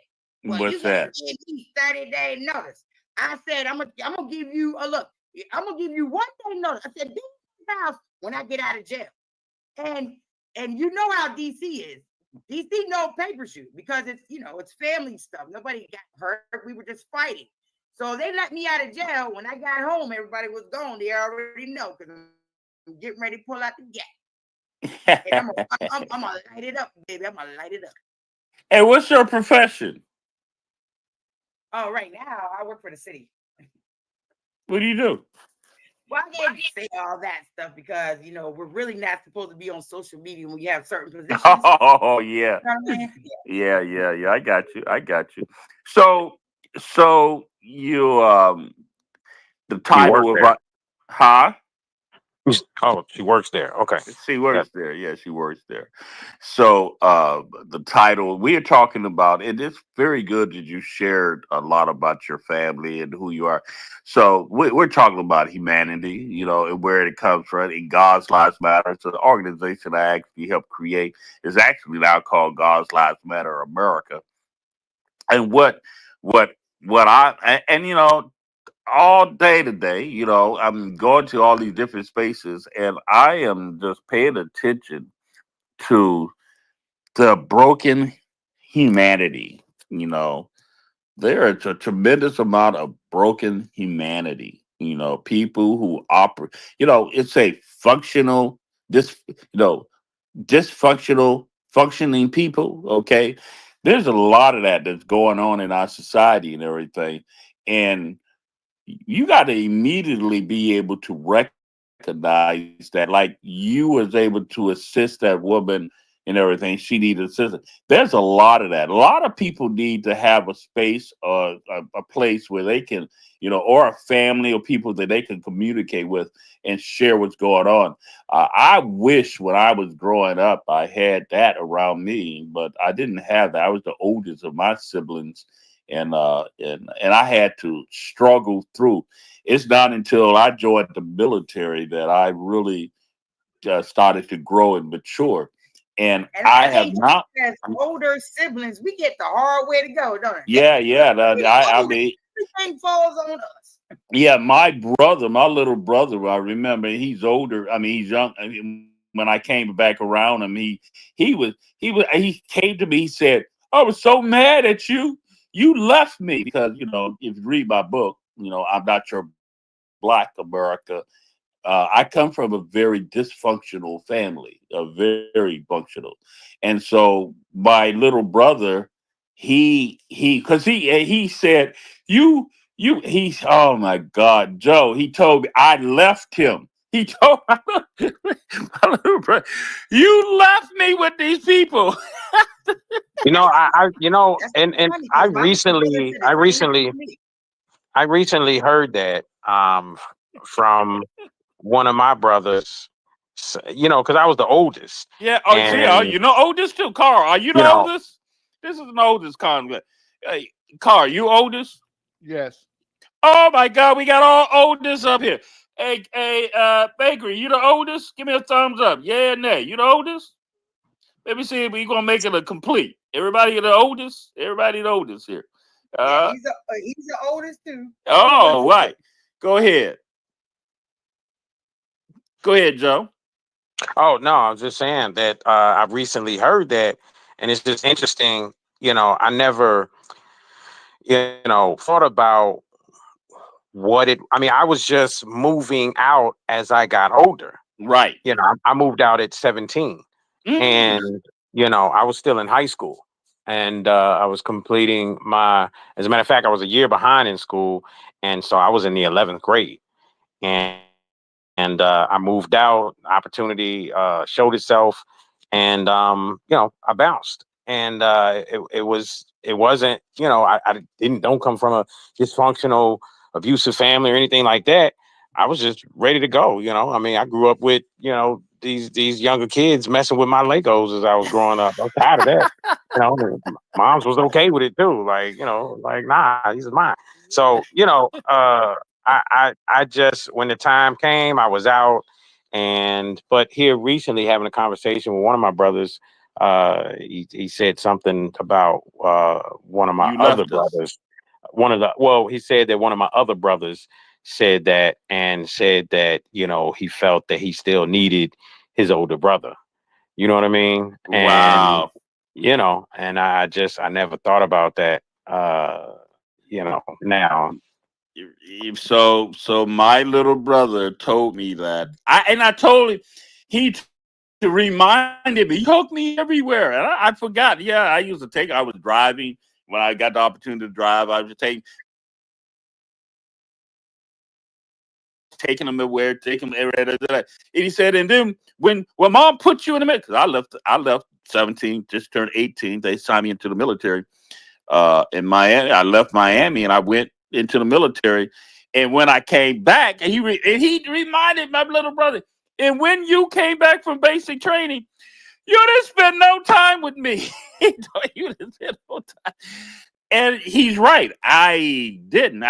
Well, what's that? Give me 30-day notice. I said, I'm gonna give you a look. I'm gonna give you 1 day notice. I said, house when I get out of jail. And you know how DC is. DC no paper shoot because it's it's family stuff. Nobody got hurt. We were just fighting. So they let me out of jail. When I got home, everybody was gone. They already know because I'm getting ready to pull out the gas. And I'm gonna light it up, baby. I'm gonna light it up. Hey, what's your profession? Oh, right now I work for the city. What do you do? Well, I can't say all that stuff because we're really not supposed to be on social media when we have certain positions. Oh yeah. Yeah. I got you. So you the title of huh? Oh, she works there. Okay. She works there. Yeah, she works there. So the title we are talking about, and it's very good that you shared a lot about your family and who you are. So we're talking about humanity, and where it comes from. And God's Lives Matter. It's an organization I actually helped create. It's actually now called God's Lives Matter America. And what I and all day today, I'm going to all these different spaces and I am just paying attention to the broken humanity. There is a tremendous amount of broken humanity. People who operate, it's a functional, dysfunctional, functioning people. Okay. There's a lot of that that's going on in our society and everything. And you got to immediately be able to recognize that, like you was able to assist that woman and everything. She needed assistance. There's a lot of that. A lot of people need to have a space or a place where they can, or a family or people that they can communicate with and share what's going on. I wish when I was growing up I had that around me, but I didn't have that. I was the oldest of my siblings, and I had to struggle through. It's not until I joined the military that I really started to grow and mature. And And I I have think not. as older siblings, we get the hard way to go, don't it? Yeah, yeah. I Older, mean, everything falls on us. yeah. My little brother, I remember he's older. I mean, he's young. I mean, when I came back around him, he came to me. He said, "I was so mad at you. You left me because if you read my book, I'm not your Black America. I come from a very dysfunctional family, a very functional, and so my little brother, because he said he's oh my God, Joe, he told me I left him. He told my little brother, you left me with these people. That's And funny I because my brother recently, did I the same recently, to me. I recently heard that from one of my brothers, because I was the oldest, Yeah. Oh, see, and oldest too. Carl, are you the you know, oldest? This is an oldest, Carl. Hey, Carl, you oldest? Yes. Oh my God, we got all oldest up here. Hey, Bakery, you the oldest? Give me a thumbs up. Yeah, nay. You the oldest? Let me see if we gonna make it a complete. Everybody the oldest? Everybody the oldest here. Yeah, Uh he's the oldest too. oh, right. Go ahead. Go ahead, Joe. oh no, I was just saying that I recently heard that, and it's just interesting. I never, thought about what it. I mean, I was just moving out as I got older. Right. I moved out at 17, Mm. and I was still in high school, and I was completing my. As a matter of fact, I was a year behind in school, and so I was in the 11th grade, and I moved out. Opportunity showed itself, and I bounced, and it wasn't I didn't don't come from a dysfunctional abusive family or anything like that. I was just ready to go. I mean, I grew up with these younger kids messing with my Legos as I was growing up. I was tired of that. Moms was okay with it too. Like nah, these are mine. So I just when the time came, I was out, but here recently having a conversation with one of my brothers, he said something about one of my You other left us. brothers. He said that one of my other brothers said that and said that he felt that he still needed his older brother. You know what I mean? And Wow. and I never thought about that. Now. So my little brother told me that. I told him to reminded me. He took me everywhere, and I forgot. Yeah, I used to take. I was driving when I got the opportunity to drive. I was taking him everywhere, taking him everywhere. And he said, and then when mom put you in the military, because I left 17, just turned 18. They signed me into the military in Miami. I left Miami and I went into the military. And when I came back, and he reminded my little brother, and when you came back from basic training, you didn't spend no time with me. You didn't spend no time. And he's right. I didn't.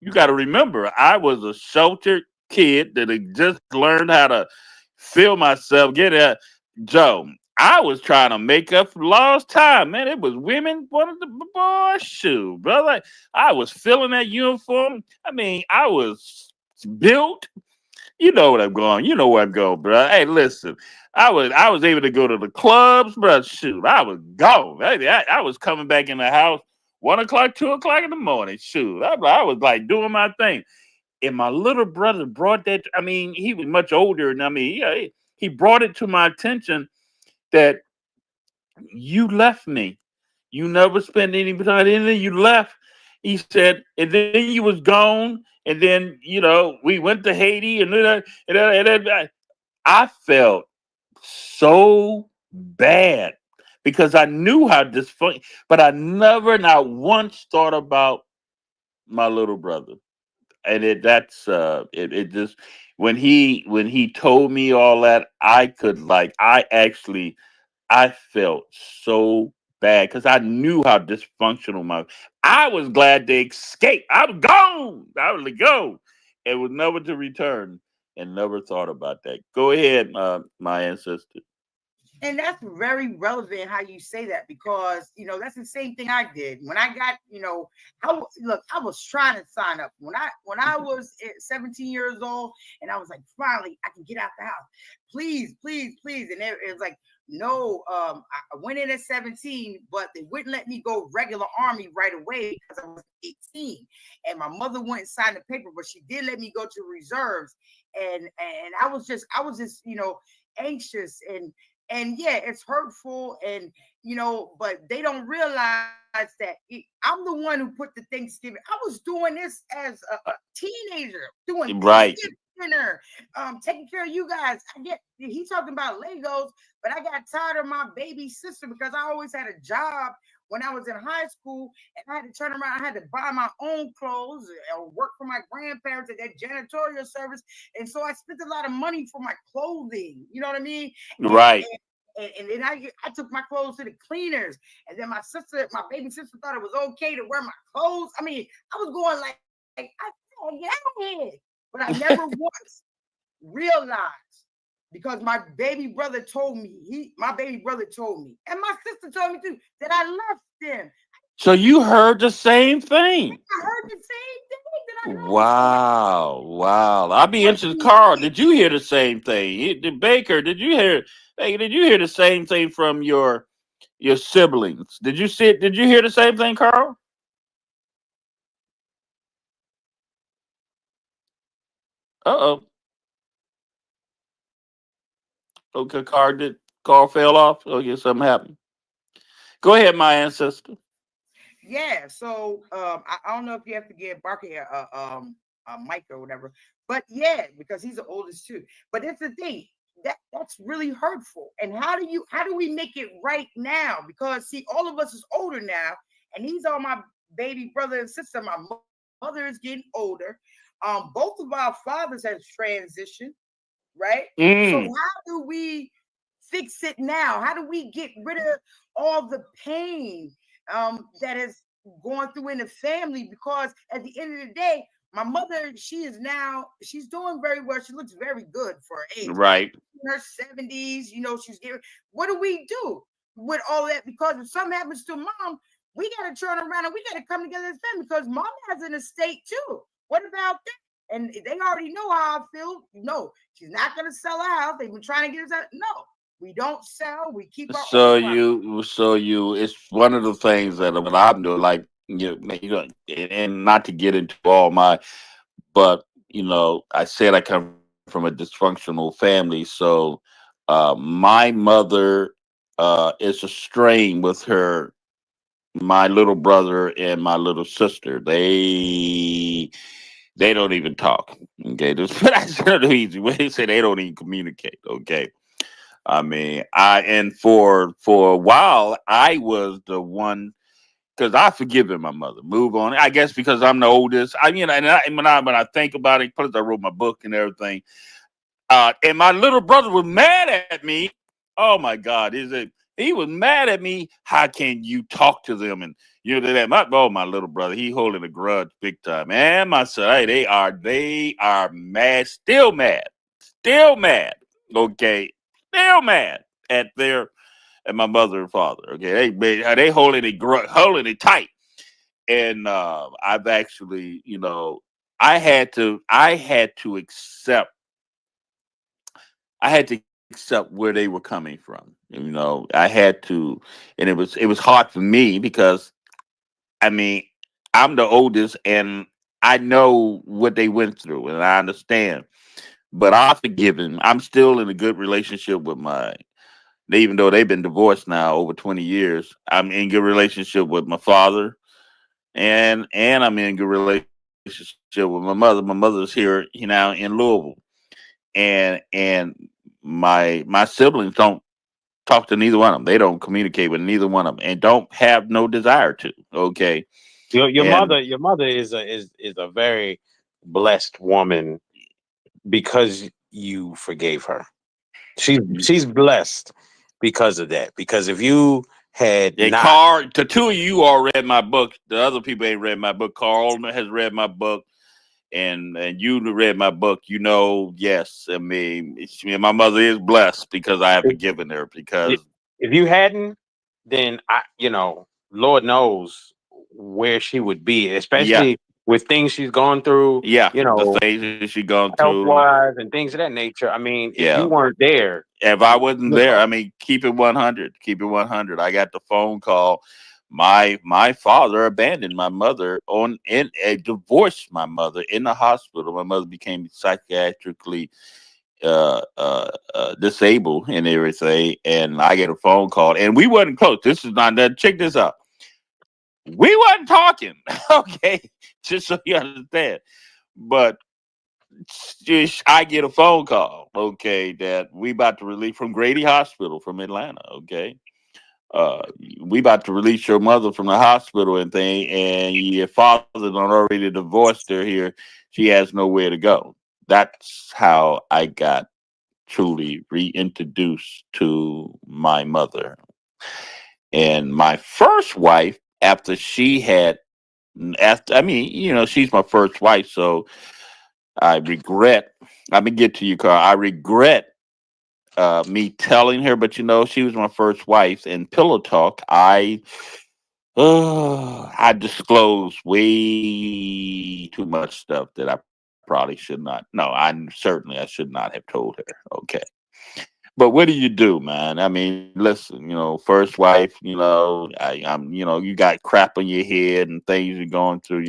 You got to remember, I was a sheltered kid that had just learned how to feel myself, get a Joe. I was trying to make up for lost time, man. It was women wanted the boy shoe, brother. I was filling that uniform. I mean, I was built. You know what I'm going. You know where I'm going, bro. Hey, listen. I was able to go to the clubs, bro. Shoot, I was gone. I was coming back in the house 1 o'clock, 2 o'clock in the morning. Shoot, I was like doing my thing. And my little brother brought that. I mean, he was much older, and I mean, yeah, he brought it to my attention that you left me. You never spent any time. And then you left. He said, and then you was gone. And then we went to Haiti, and then I felt so bad because I knew how dysfunction, but I never, not once thought about my little brother. And it just when he told me all that, I could like I actually I felt so bad because I knew how dysfunctional my. I was glad they escaped. I was gone. I was like, go. It was never to return, and never thought about that. Go ahead, my ancestor. And that's very relevant how you say that because that's the same thing I did when I got look, I was trying to sign up when I was 17 years old, and I was like, finally I can get out the house, please, please, please. And it was like, no, I went in at 17, but they wouldn't let me go regular army right away because I was 18, and my mother wouldn't sign the paper, but she did let me go to reserves, and I was just anxious, and yeah, it's hurtful, and but they don't realize that I'm the one who put the Thanksgiving. I was doing this as a teenager, doing Right, Thanksgiving dinner, taking care of you guys. He's talking about Legos, but I got tired of my baby sister because I always had a job when I was in high school, and I had to turn around. I had to buy my own clothes or work for my grandparents at that janitorial service, and so I spent a lot of money for my clothing. You know what I mean? And right. and then I took my clothes to the cleaners, and then my baby sister, thought it was okay to wear my clothes. I mean, I was going like I said, get out of here, but I never once realized because my baby brother told me, and my sister told me too, that I left them. So you heard the same thing. I heard the same thing that I heard. So Wow, wow. I'll that's be what interested. you Carl, did. did you hear the same thing? Baker, did you hear the same thing from your siblings? Did you hear the same thing, Carl? Uh-oh. Okay, Carl fell off. Okay, something happened. Go ahead, my ancestor. Yeah, so I don't know if you have to give Barker a mic or whatever, but yeah, because he's the oldest too. But it's the thing that's really hurtful. And how do we make it right now? Because see, all of us is older now, and these are my baby brother and sister. My mother is getting older. Both of our fathers have transitioned, right? So Mm, how do we fix it now? How do we get rid of all the pain that is going through in the family? Because at the end of the day, my mother, she's doing very well. She looks very good for her age. right. In her 70s, she's getting. What do we do with all that? Because if something happens to mom, we got to turn around and we got to come together as family because mom has an estate too. What about that? And they already know how I feel. No, she's not going to sell a house. They've been trying to get us out. No, we don't sell. We keep our own property. It's one of the things that I'm doing, like and not to get into all my, but I said I come from a dysfunctional family, so my mother is estranged with her my little brother and my little sister. They don't even talk. Okay, just put that easy way. They say they don't even communicate. Okay, I mean, for a while I was the one because I forgiven my mother. Move on. I guess because I'm the oldest. And when I think about it, plus I wrote my book and everything. And my little brother was mad at me. Oh my God, he was mad at me? How can you talk to them and that? My little brother, he holding a grudge big time. And my son, hey, they are still mad. Okay, still mad at my mother and father. Okay, they holding it tight. And I've actually, I had to accept I had to accept where they were coming from. I had to, and it was hard for me because I mean I'm the oldest and I know what they went through and I understand. But I forgive him. I'm still in a good relationship with even though they've been divorced now over 20 years. I'm in good relationship with my father, and I'm in good relationship with my mother. My mother's here, in Louisville, and my siblings don't. talk to neither one of them. They don't communicate with neither one of them, and don't have no desire to. Okay, Your and mother is a very blessed woman because you forgave her. She's blessed because of that. Because if you had not, Carl, the two of you all read my book. The other people ain't read my book. Carl has read my book, and you read my book. You know, yes, I mean, my mother is blessed because I have forgiven her. Because if you hadn't, then Lord knows where she would be, especially with things she's gone through. Yeah, the things she's gone health through, wise and things of that nature. I mean, if you weren't there, if I wasn't there, I mean, keep it 100. Keep it 100. I got the phone call. My father abandoned my mother divorced my mother in the hospital. My mother became psychiatrically disabled and everything, and I get a phone call, and we wasn't close. This is not that. Check this out. We wasn't talking, okay, just so you understand. But I get a phone call, okay, that we about to release from Grady Hospital from Atlanta, okay. We about to release your mother from the hospital and thing, and your father done already divorced her here. She has nowhere to go. That's how I got truly reintroduced to my mother. And my first wife, after she had, I mean, she's my first wife, so I regret. Let me get to you, Carl. I regret me telling her, but she was my first wife. In Pillow Talk, I disclosed way too much stuff that I probably should not. No, I should not have told her. Okay. But what do you do, man? I mean, listen, first wife, you got crap on your head and things you're going through,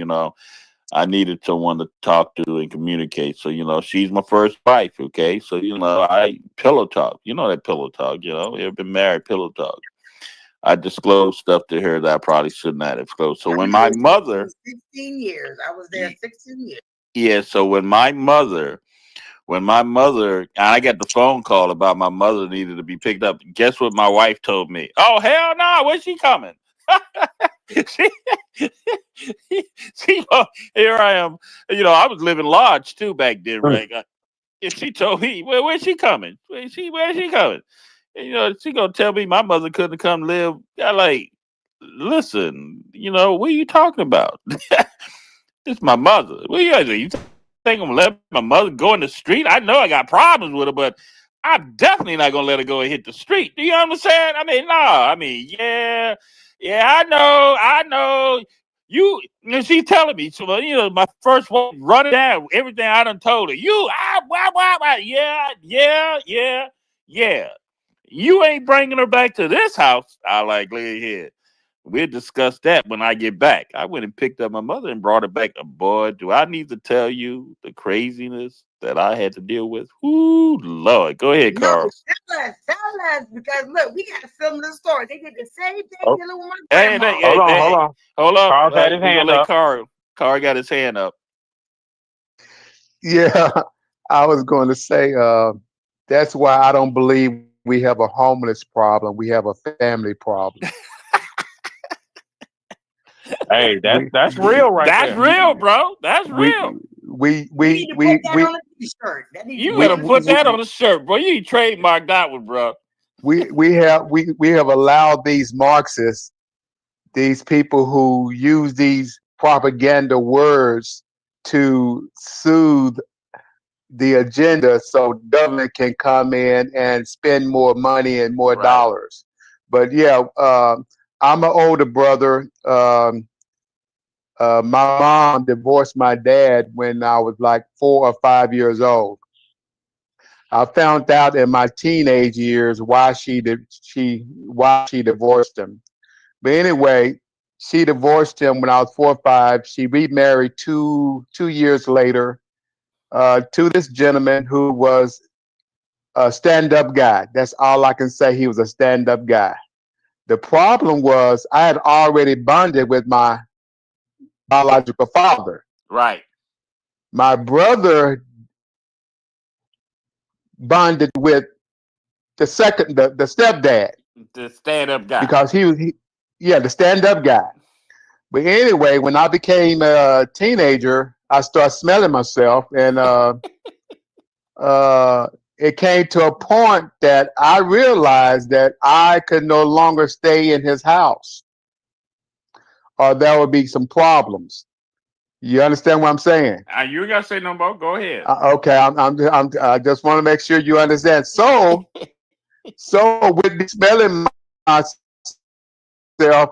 I needed someone to talk to and communicate. So, she's my first wife, okay? So, I pillow talk. You know that pillow talk, you've been married, pillow talk. I disclosed stuff to her that I probably should not have disclosed. So when my mother 16 years. I was there 16 years. Yeah, so when my mother and I got the phone call about my mother needed to be picked up, guess what my wife told me? Oh, hell no, where's she coming? she, here I am. I was living large too back then, right? She told me, well, where's she coming? Where's she coming? And, she gonna tell me my mother couldn't come live. I like, listen, what are you talking about? It's my mother. What you think I'm gonna let my mother go in the street? I know I got problems with her, but I'm definitely not gonna let her go and hit the street. Do you understand? I mean, no. I mean, yeah, I know. She's telling me, so my first one running down everything I done told her. Yeah. You ain't bringing her back to this house. I like, look here. We'll discuss that when I get back. I went and picked up my mother and brought her back. Boy, do I need to tell you the craziness that I had to deal with? Ooh, Lord. Go ahead, Carl. Tell us, because look, we got a similar story. They did the same thing dealing with my grandma. Hold on. Carl's had his hand up. Carl got his hand up. Yeah, I was going to say that's why I don't believe we have a homeless problem. We have a family problem. Hey, that's real, right there. That's real, bro. That's real. You need to put that on a t-shirt. You gotta put that on a shirt, bro. You trademark that one, bro. We have allowed these Marxists, these people who use these propaganda words to soothe the agenda so government can come in and spend more money and more dollars. But yeah, I'm an older brother. My mom divorced my dad when I was like 4 or 5 years old. I found out in my teenage years why she divorced him. But anyway, she divorced him when I was 4 or 5. She remarried 2 years later to this gentleman who was a stand-up guy. That's all I can say. He was a stand-up guy. The problem was I had already bonded with my biological father. Right. My brother bonded with the stepdad, The stand-up guy. because the stand-up guy. But anyway, when I became a teenager, I started smelling myself, and it came to a point that I realized that I could no longer stay in his house, or there would be some problems. You understand what I'm saying? You ain't gotta say no more. Go ahead. Okay, I just want to make sure you understand. So with the smelling myself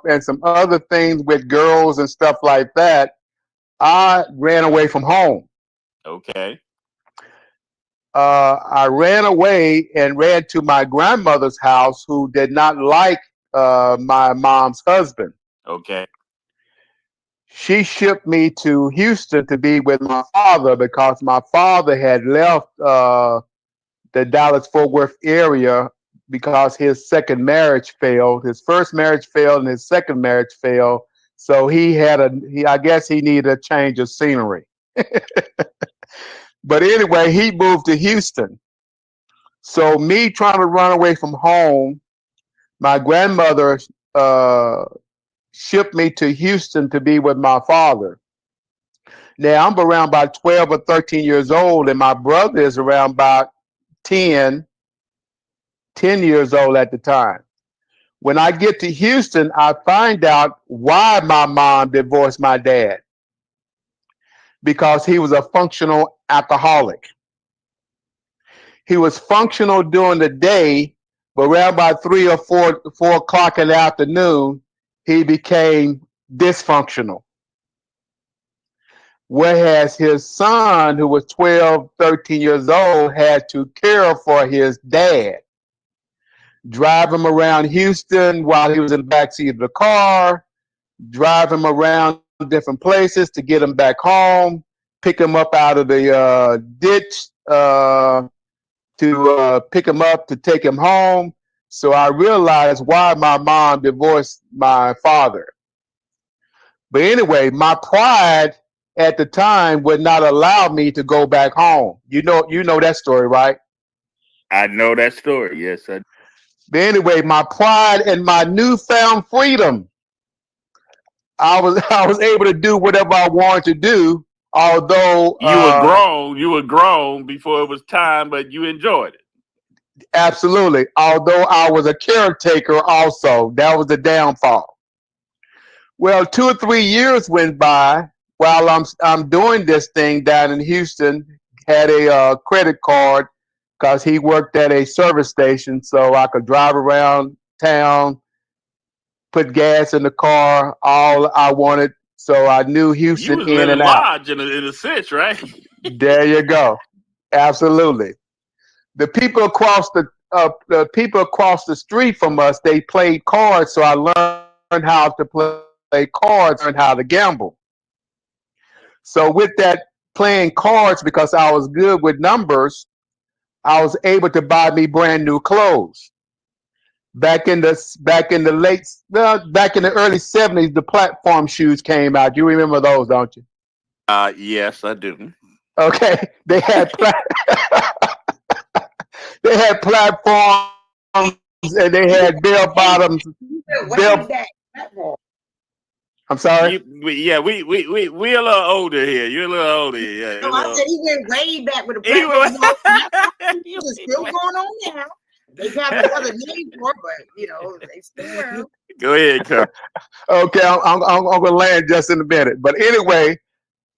and some other things with girls and stuff like that, I ran away from home. Okay. I ran away and ran to my grandmother's house, who did not like my mom's husband. Okay. She shipped me to Houston to be with my father, because my father had left the Dallas-Fort Worth area because his second marriage failed. His first marriage failed and his second marriage failed. So I guess he needed a change of scenery. But anyway, he moved to Houston. So me trying to run away from home, my grandmother shipped me to Houston to be with my father. Now I'm around about 12 or 13 years old, and my brother is around about 10 years old at the time. When I get to Houston, I find out why my mom divorced my dad, because he was a functional alcoholic. He was functional during the day, but around about 3 or 4 o'clock in the afternoon, he became dysfunctional. Whereas his son, who was 12, 13 years old, had to care for his dad, drive him around Houston while he was in the backseat of the car, drive him around different places to get him back home, pick him up out of the ditch, to pick him up to take him home. So I realized why my mom divorced my father. But anyway, my pride at the time would not allow me to go back home. You know that story, right? I know that story. Yes, I. But anyway, my pride and my newfound freedom, I was able to do whatever I wanted to do. Although You were grown. You were grown before it was time, but you enjoyed it. absolutely, although I was a caretaker also, that was the downfall. Well, 2 or 3 years went by while I'm doing this thing down in Houston. Had a credit card because he worked at a service station, so I could drive around town, put gas in the car, all I wanted. So I knew You Houston was in living and out. large in a sense, right? There you go. Absolutely. The people across the street from us, they played cards, so I learned how to play cards, learned how to gamble. So with that playing cards, because I was good with numbers, I was able to buy me brand new clothes. Back in the early '70s, the platform shoes came out. You remember those, don't you? Yes, I do. Okay, they had platforms, and they had bell bottoms. Way back. I'm sorry. We a little older here. You're a little older here. Yeah, No, I said he went way back with the He platform. went- It's still going on now. They have another name for it, but they still around. Go ahead, Carl. Okay, I'm going to land just in a minute. But anyway,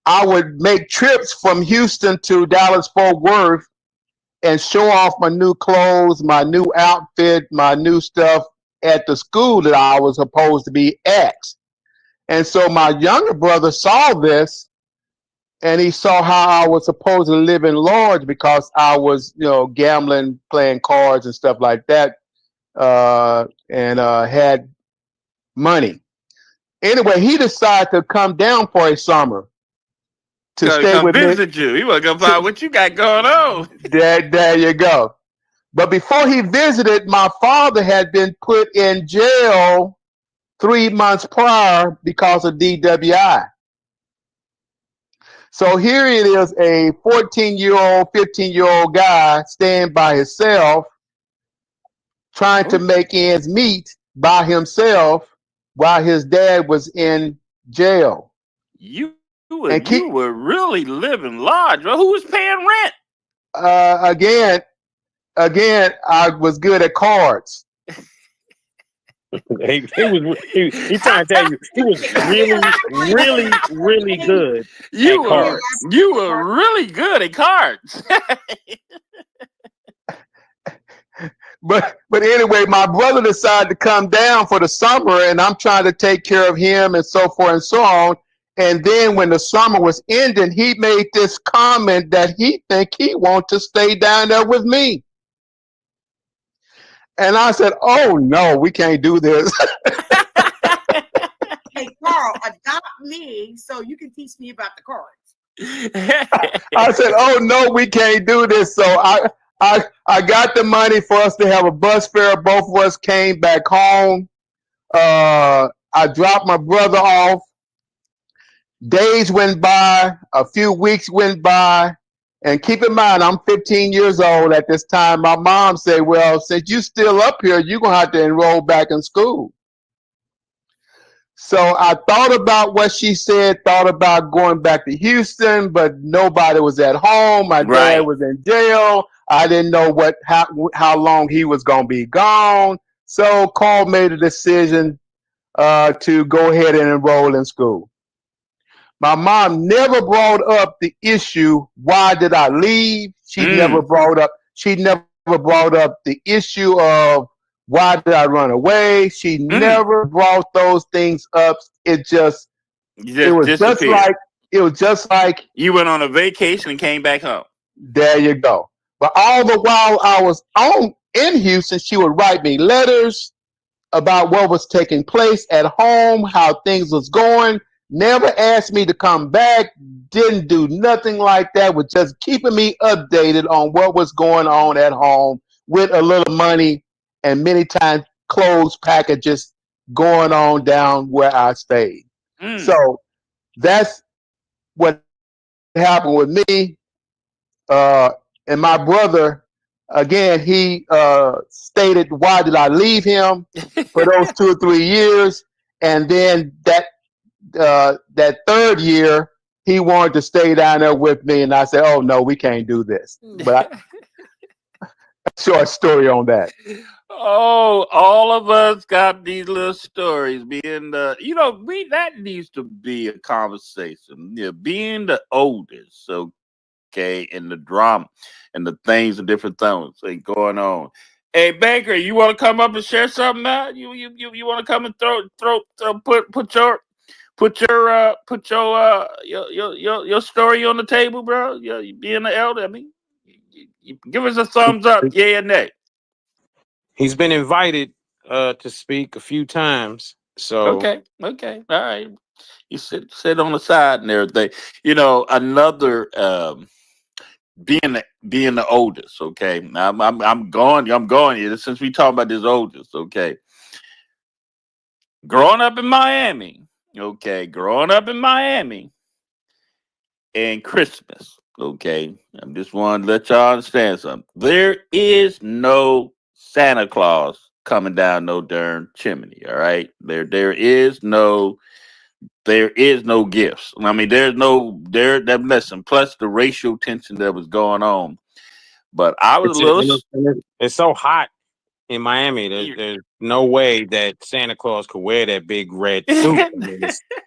I would make trips from Houston to Dallas-Fort Worth and show off my new clothes, my new outfit, my new stuff at the school that I was supposed to be at. And so my younger brother saw this, and he saw how I was supposed to live in large because I was, gambling, playing cards and stuff like that, and had money. Anyway, he decided to come down for a summer to stay Come with me. visit you. He was gonna find what you got going on. There you go. But before he visited, my father had been put in jail 3 months prior because of DWI. So here it is, a 14-year-old, 15-year-old guy staying by himself. trying to make ends meet by himself while his dad was in jail. You And keep were really living large. Well, who was paying rent? again, I was good at cards. He trying to tell you he was really good You at were cards. you were really good at cards. But anyway, my brother decided to come down for the summer, and I'm trying to take care of him and so forth and so on. And then when the summer was ending, he made this comment that he think he want to stay down there with me. And I said, "Oh no, we can't do this." Hey, Carl, adopt me so you can teach me about the cards. I said, "Oh no, we can't do this." So I got the money for us to have a bus fare. Both of us came back home. I dropped my brother off. Days went by, a few weeks went by, and keep in mind, I'm 15 years old at this time. My mom said, "Well, since you're still up here, you're gonna have to enroll back in school." So I thought about what she said, thought about going back to Houston, but nobody was at home. My dad was in jail. I didn't know how long he was going to be gone. So Carl made a decision to go ahead and enroll in school. My mom never brought up the issue, why did I leave? She never brought up the issue of why did I run away? She never brought those things up. It was just like you went on a vacation and came back home. There you go. But all the while I was in Houston, she would write me letters about what was taking place at home, how things was going. Never asked me to come back. Didn't do nothing like that. Was just keeping me updated on what was going on at home with a little money and many times clothes packages going on down where I stayed. So that's what happened with me. And my brother, again, he stated, why did I leave him for those 2 or 3 years? And then that third year, he wanted to stay down there with me. And I said, oh, no, we can't do this. But short story on that. Oh, all of us got these little stories. Being that needs to be a conversation. Yeah, being the oldest, okay, and the drama and the things and different things ain't going on. Hey Baker, you want to come up and share something now? You want to come and put your story on the table, bro? You being the elder, I mean, you give us a thumbs up, yeah or nay. He's been invited to speak a few times. So okay, all right. You sit on the side and everything. Another being the oldest. Okay, now I'm going here since we talking about this oldest. Okay, growing up in Miami. Okay, growing up in Miami and Christmas. Okay, I just want to let y'all understand something. There is no Santa Claus coming down no darn chimney. All right, there is no gifts. I mean, listen. Plus the racial tension that was going on. But I was it's so hot in Miami. There's no way that Santa Claus could wear that big red suit. I mean,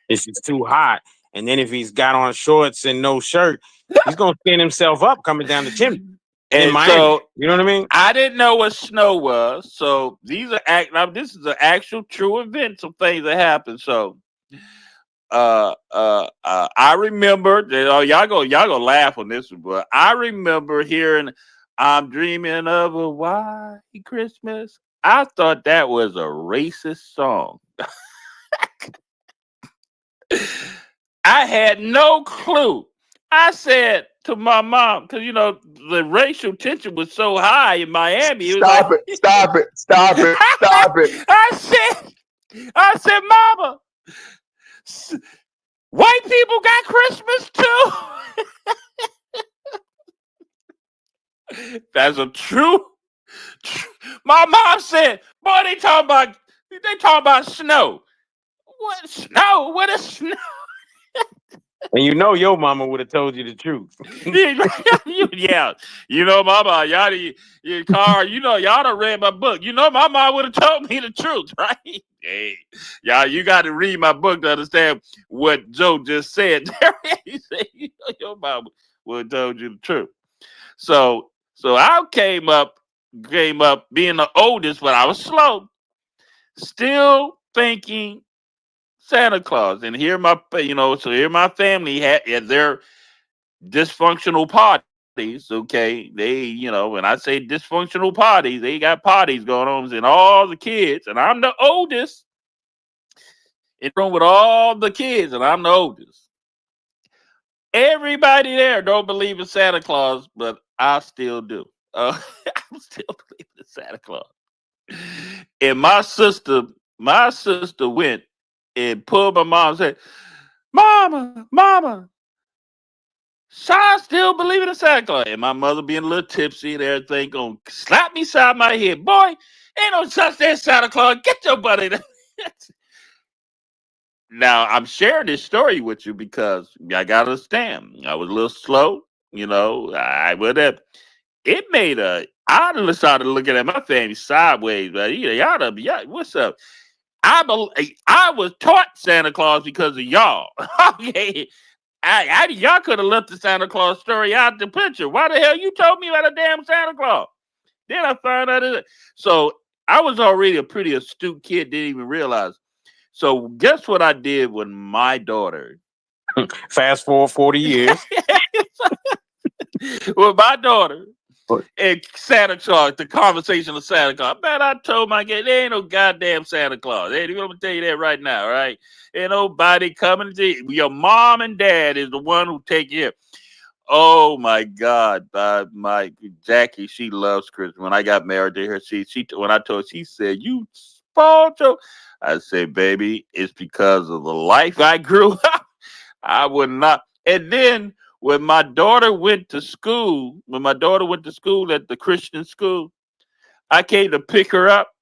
it's just too hot. And then if he's got on shorts and no shirt, he's gonna spin himself up coming down the chimney. And Miami, so, you know what I mean? I didn't know what snow was. So this is an actual true event. Some things that happened. So I remember y'all gonna laugh on this one, but I remember hearing I'm dreaming of a white Christmas. I thought that was a racist song. I had no clue. I said to my mom, because the racial tension was so high in Miami. Stop it. I said, Mama, white people got Christmas too. That's a true My mom said, "Boy, they talking about snow. What snow? What is snow?" And you know your mama would have told you the truth. Yeah, mama, Carl, y'all done read my book. My mom would have told me the truth, right? Hey, y'all, you got to read my book to understand what Joe just said. He said, your mama would have told you the truth. So I came up being the oldest, but I was slow, still thinking Santa Claus. And here my family had their dysfunctional parties. Okay, when I say dysfunctional parties, they got parties going on, and all the kids, and I'm the oldest in the room with all the kids, and I'm the oldest. Everybody there don't believe in Santa Claus, but I still do. I still believe in Santa Claus. And my sister went and pulled my mom and said, Mama, Sean still believing in Santa Claus. And my mother being a little tipsy and everything, gonna slap me side my head. Boy, ain't no such thing as Santa Claus. Get your butt in there. Now, I'm sharing this story with you because I got to understand. I was a little slow, I would have. It made I started looking at my family sideways, but y'all, what's up? I was taught Santa Claus because of y'all. Okay. Y'all could have left the Santa Claus story out the picture. Why the hell you told me about a damn Santa Claus? Then I found out so I was already a pretty astute kid, didn't even realize. So guess what I did with my daughter? Fast forward 40 years. With my daughter and Santa Claus, the conversation of Santa Claus. Man, I told my kid, there ain't no goddamn Santa Claus. Hey, I'm gonna tell you that right now, right? Ain't nobody coming to you. Your mom and dad is the one who take you. Oh my God, my Jackie, she loves Christmas. When I got married to her, she when I told her, she said, "You spoiled your." I said, "Baby, it's because of the life I grew up. I would not." And then when my daughter went to school, at the Christian school, I came to pick her up.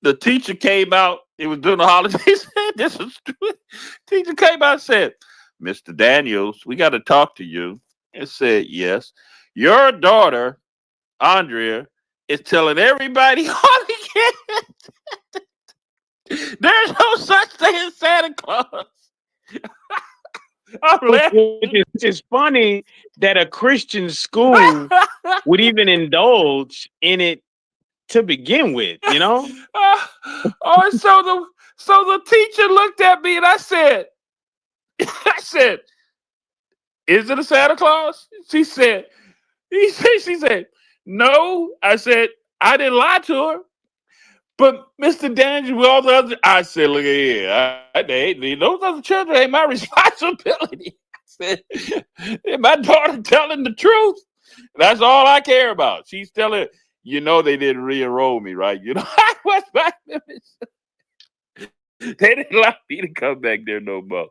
The teacher came out. It was during the holidays. This was teacher came out and said, "Mr. Daniels, we got to talk to you." I said, "Yes. Your daughter, Andrea, is telling everybody all the kids there's no such thing as Santa Claus." I'm laughing. Which is funny that a Christian school would even indulge in it to begin with, So the teacher looked at me and I said, "Is it a Santa Claus?" She said, she said, "No." I said, "I didn't lie to her. But Mr. Daniels, with all the other," I said, "Look at here. Those other children ain't my responsibility." I said, "My daughter telling the truth. That's all I care about. She's telling, they didn't re-enroll me, right? I was back. They didn't allow me to come back there no more.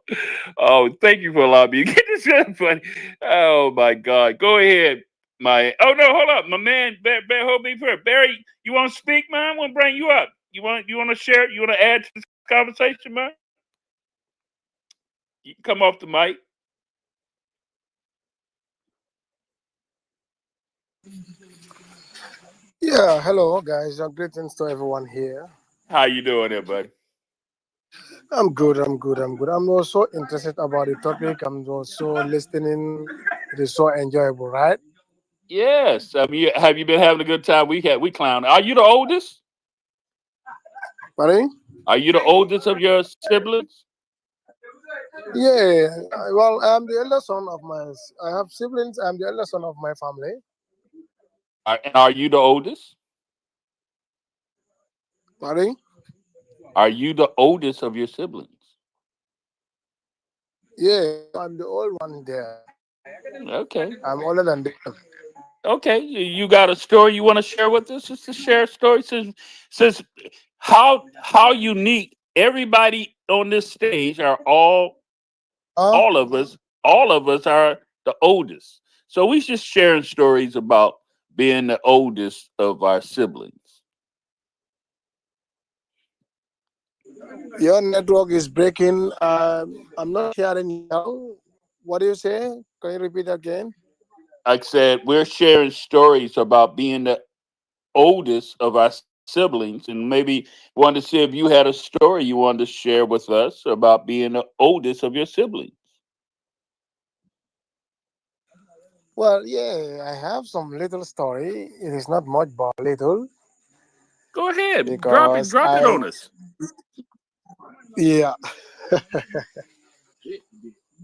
Oh, thank you for allowing me to get this done, funny. Oh my God. Go ahead. Oh no, hold up. My man, hold me first. Barry, you want to speak, man? I want to bring you up. You want to share? You want to add to this conversation, man? You can come off the mic. Yeah, hello guys. Greetings to everyone here. How you doing there, buddy? I'm good. I'm also interested about the topic. I'm also listening. It is so enjoyable, right? Yes. I mean, have you been having a good time? We clown. Are you the oldest? Buddy? Are you the oldest of your siblings? Yeah. Well, I'm the elder son of my. I have siblings. I'm the elder son of my family. And are you the oldest? Buddy? Are you the oldest of your siblings? Yeah, I'm the old one there. Okay. I'm older than them. Okay. You got a story you want to share with us? Just to share a story since how unique everybody on this stage are Huh? all of us are the oldest. So we just sharing stories about being the oldest of our siblings? Your network is breaking. I'm not hearing you now. What do you say? Can you repeat again? Like I said, we're sharing stories about being the oldest of our siblings, and maybe wanted to see if you had a story you wanted to share with us about being the oldest of your siblings. Well, yeah, I have some little story. It is not much, but little Go ahead, because drop it on us. yeah,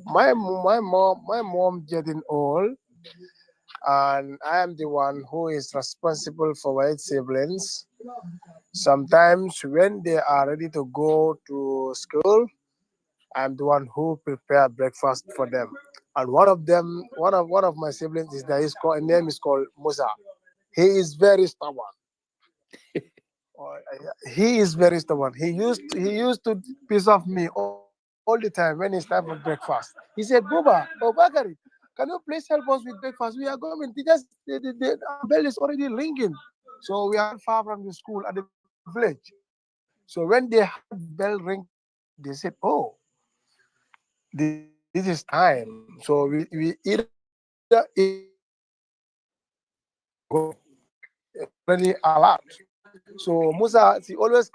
my mom getting old, and I am the one who is responsible for my siblings. Sometimes when they are ready to go to school, I'm the one who prepare breakfast for them. And one of my siblings is that his name is called Musa. He is very stubborn. He is very stubborn. He used to piss off me all the time when it's time for breakfast. He said, "Buba, oh Bakari, can you please help us with breakfast? We are going. Our bell is already ringing, so we are not far from the school at the village." So when they heard bell ring, they said, "Oh, this is time." So we either eat already allowed. So Musa, she always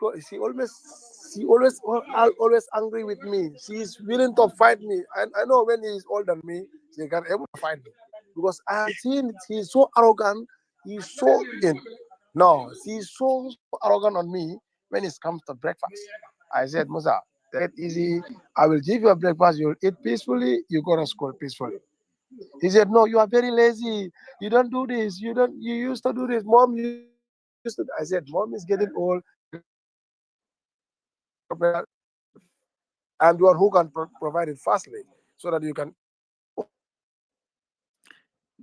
angry with me. She is willing to fight me, and I know when he is older than me, she can able to fight me because I have seen he is so arrogant. He's so in. No, she's so arrogant on me when it comes to breakfast. I said, Musa, take it easy. I will give you a breakfast. You'll eat peacefully. You go to school peacefully. He said, "No, you are very lazy. You don't do this. You don't. You used to do this. Mom used to." I said, "Mom is getting old. I'm the one who can provide it fastly, so that you can."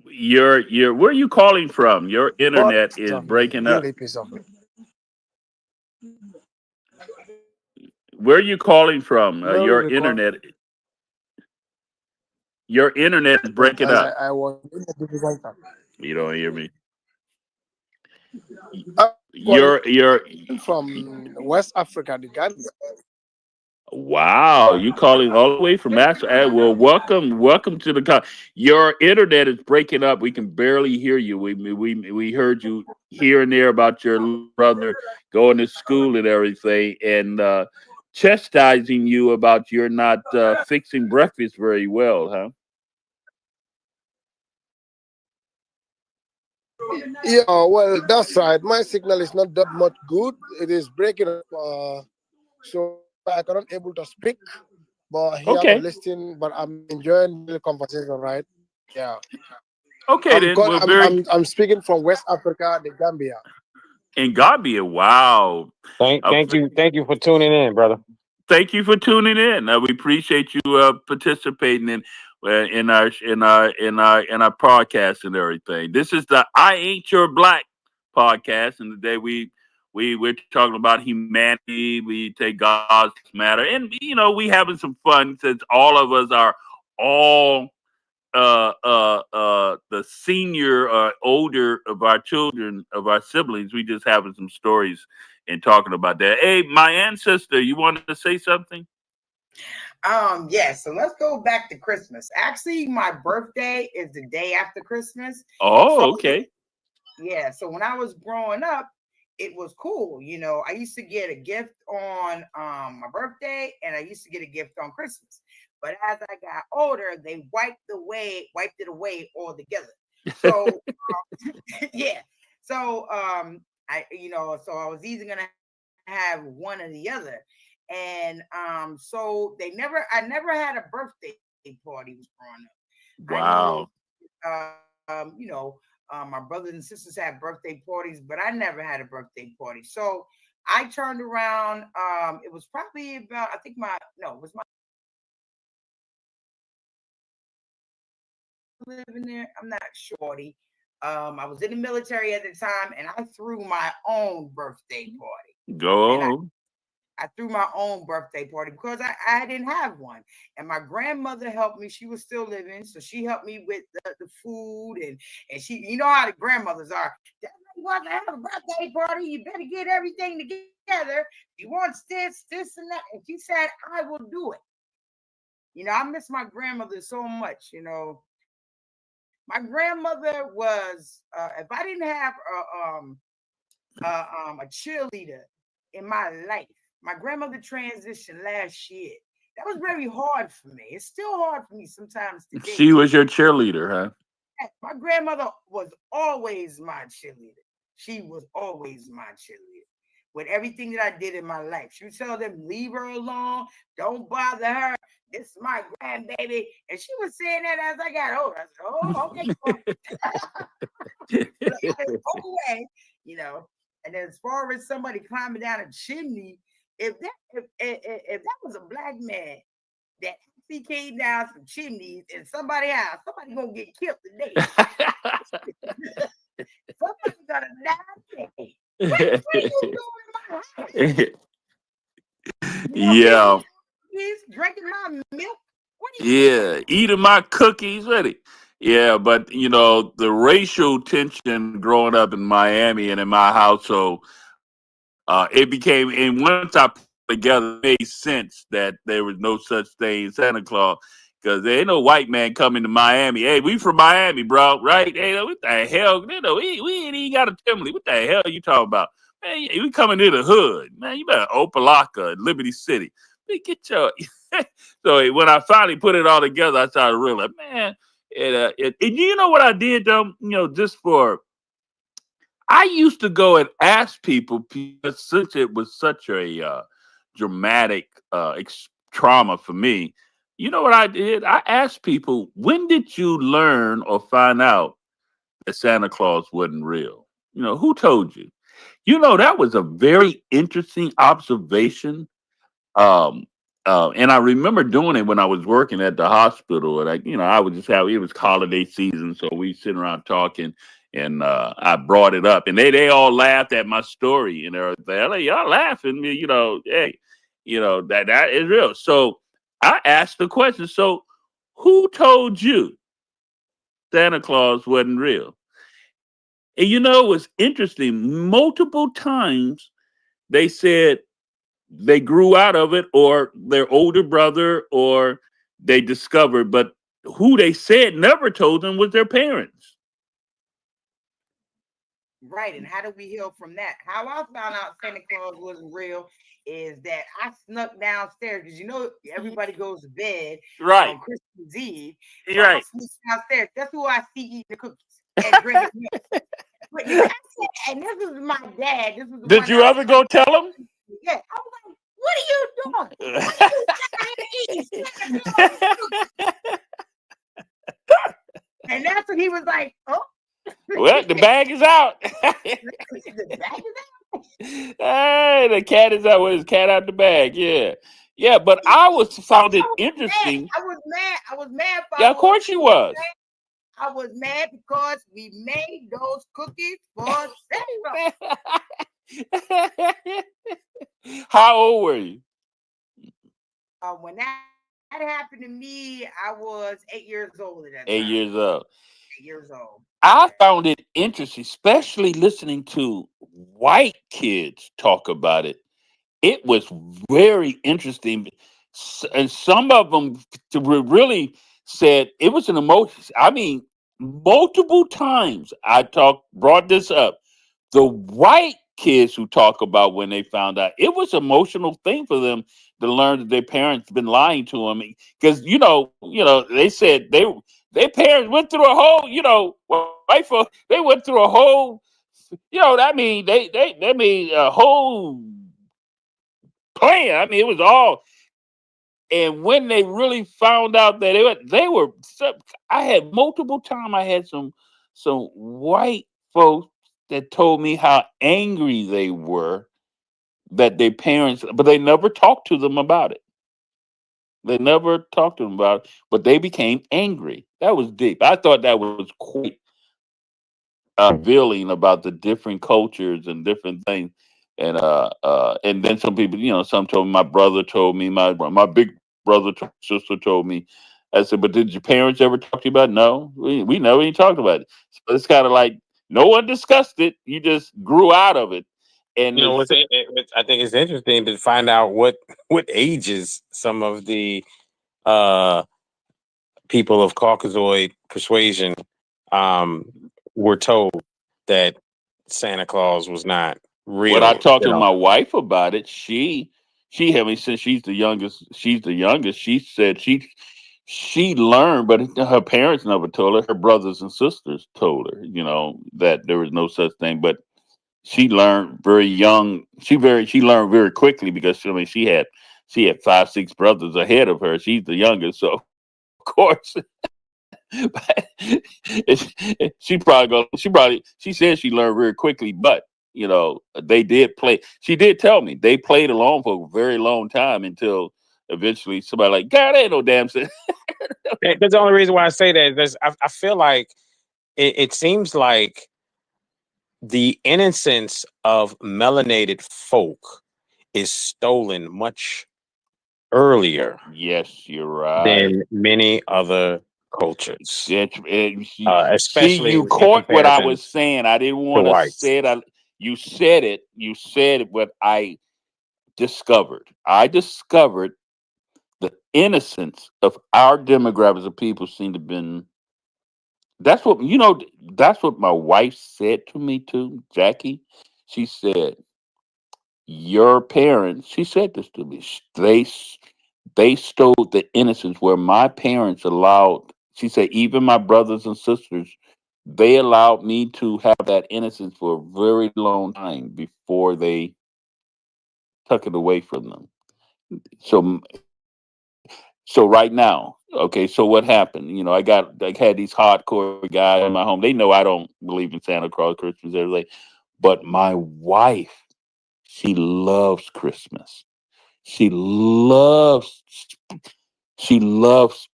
Your where are you calling from? Your But internet piece is of me, breaking up. really piece of me. Where are you calling from? Well, record Your internet is breaking as up. I was in a difficult time. You don't hear me. I'm calling Your from West Africa, the Gambia. Wow, you calling all the way from Africa? Well, welcome to the call. Your internet is breaking up. We can barely hear you. We heard you here and there about your little brother going to school and everything, and chastising you about you're not fixing breakfast very well, huh? Yeah, well, that's right. My signal is not that much good. It is breaking up, so I cannot able to speak. But here to Okay, listen. But I'm enjoying the conversation, right? Yeah, okay then. Well, very I'm speaking from West Africa, the Gambia. in Gambia. Wow. Thank, Uh, thank you, thank you for tuning in, brother. Thank you for tuning in. We appreciate you participating in our podcast and everything. This is the "I Ain't Your Black" podcast, and today we're talking about humanity. We take God's matter, and we having some fun since all of us are all the senior or older of our children, of our siblings. We just having some stories and talking about that. Hey, my ancestor, you wanted to say something? Yes, so let's go back to Christmas. Actually, my birthday is the day after Christmas. So Oh, okay. yeah, so when I was growing up, it was cool. I used to get a gift on my birthday and I used to get a gift on Christmas. But as I got older, they wiped it away altogether. So yeah. So I was either gonna have one or the other. And so I never had a birthday party was growing up. I know Wow. my brothers and sisters had birthday parties, but I never had a birthday party. So I turned around. It was probably about, I think my, no, it was my living there. I'm not shorty. I was in the military at the time and I threw my own birthday party. Go And on. I threw my own birthday party because I didn't have one. And my grandmother helped me. She was still living. So she helped me with the food. And she, you know how the grandmothers are. You want to have a birthday party, you better get everything together. She wants this and that. And she said, I will do it. You know, I miss my grandmother so much, you know. My grandmother was, if I didn't have a cheerleader in my life, my grandmother transitioned last year. That was very hard for me. It's still hard for me sometimes today. She was your cheerleader, huh? My grandmother was always my cheerleader. She was always my cheerleader with everything that I did in my life. She would tell them, leave her alone. Don't bother her. This is my grandbaby. And she was saying that as I got older. I said, oh, okay. Go away, you know. And as far as somebody climbing down a chimney, if that was a black man that actually came down some chimneys in somebody's house, somebody gonna get killed today. Somebody's gonna die today. What are you doing in my house? Yeah. He's drinking my milk. Yeah, eating my cookies, ready. Yeah, but you know the racial tension growing up in Miami and in my household, it became, and once I put it together, it made sense that there was no such thing as Santa Claus because there ain't no white man coming to Miami. Hey, we from Miami, bro, right? Hey, what the hell? You know, we ain't even got a family. What the hell you talking about? Man, we coming to the hood, man. You better Opalaka, Liberty City. Man, get your. So when I finally put it all together, I started realizing, man, and you know what I did though? You know, just for I used to go and ask people because since it was such a dramatic trauma for me. You know what I did? I asked people, when did you learn or find out that Santa Claus wasn't real? You know, who told you? You know, that was a very interesting observation. Um, and I remember doing it when I was working at the hospital. And I would just have, it was holiday season, so we sitting around talking, and I brought it up, and they all laughed at my story and everything. Like, y'all laughing, you know? Hey, you know that is real. So I asked the question. So, who told you Santa Claus wasn't real? And you know, it was interesting. Multiple times they said they grew out of it or their older brother or they discovered, but who they said never told them was their parents. Right. And how do we heal from that? How I found out Santa Claus wasn't real is that I snuck downstairs because you know everybody goes to bed Right. on Christmas Eve. So You're I right. sneak downstairs. That's who I see eating the cookies and drinking milk. And this is my dad. This was the Did one you I ever go tell them? Yeah, I was like, what are you doing? What are you trying to eat? Santa Claus cookies. And that's when he was like, oh. Well, the bag is out. The bag is out. Hey, the cat is out with his cat out the bag. Yeah. Yeah, but I found it interesting. I was mad. Yeah, of course you was. I was mad because we made those cookies for Santa. How old were you? When that happened to me, I was 8 years old at that 8 time. years old. 8 years old. I found it interesting, especially listening to white kids talk about it. It was very interesting. And some of them really said it was an emotion. I mean, multiple times brought this up. The white kids who talk about when they found out, it was an emotional thing for them to learn that their parents been lying to them. Because they said their parents went through a whole, white folks, they went through a whole, I mean, they made a whole plan. I mean, it was all. And when they really found out that they were, I had multiple times. I had some white folks that told me how angry they were that their parents, but they never talked to them about it. They never talked to them about it, but they became angry. That was deep. I thought that was quite revealing about the different cultures and different things. And then some people, some told me, my brother told me, my big brother, sister told me. I said, but did your parents ever talk to you about it? No, we never even talked about it. So it's kind of like no one discussed it. You just grew out of it. And You know, I think it's interesting to find out what ages some of the uh, people of Caucasoid persuasion um, were told that Santa Claus was not real. when I talked to my wife about it, she had me, since she's the youngest. She said she learned, but her parents never told her. Her brothers and sisters told her, that there was no such thing. But she learned very young. She learned very quickly because she had 5, 6 brothers ahead of her. She's the youngest, so of course. She said she learned very quickly, but they did play. She did tell me they played along for a very long time until eventually somebody like, God, ain't no damn sense. That's the only reason why I say that. I feel like it seems like the innocence of melanated folk is stolen much earlier. Yes, you're right. Than many other cultures. Especially you caught what I was saying. I didn't want to say it. You said it. You said what I discovered. I discovered the innocence of our demographics of people seem to have been. That's what That's what my wife said to me too, Jackie. She said, "Your parents." She said this to me. They stole the innocence where my parents allowed. She said, even my brothers and sisters, they allowed me to have that innocence for a very long time before they took it away from them. So, so right now, okay. So what happened? I had these hardcore guys in my home. They know I don't believe in Santa Claus, Christmas, everything. But my wife, she loves Christmas. She loves She loves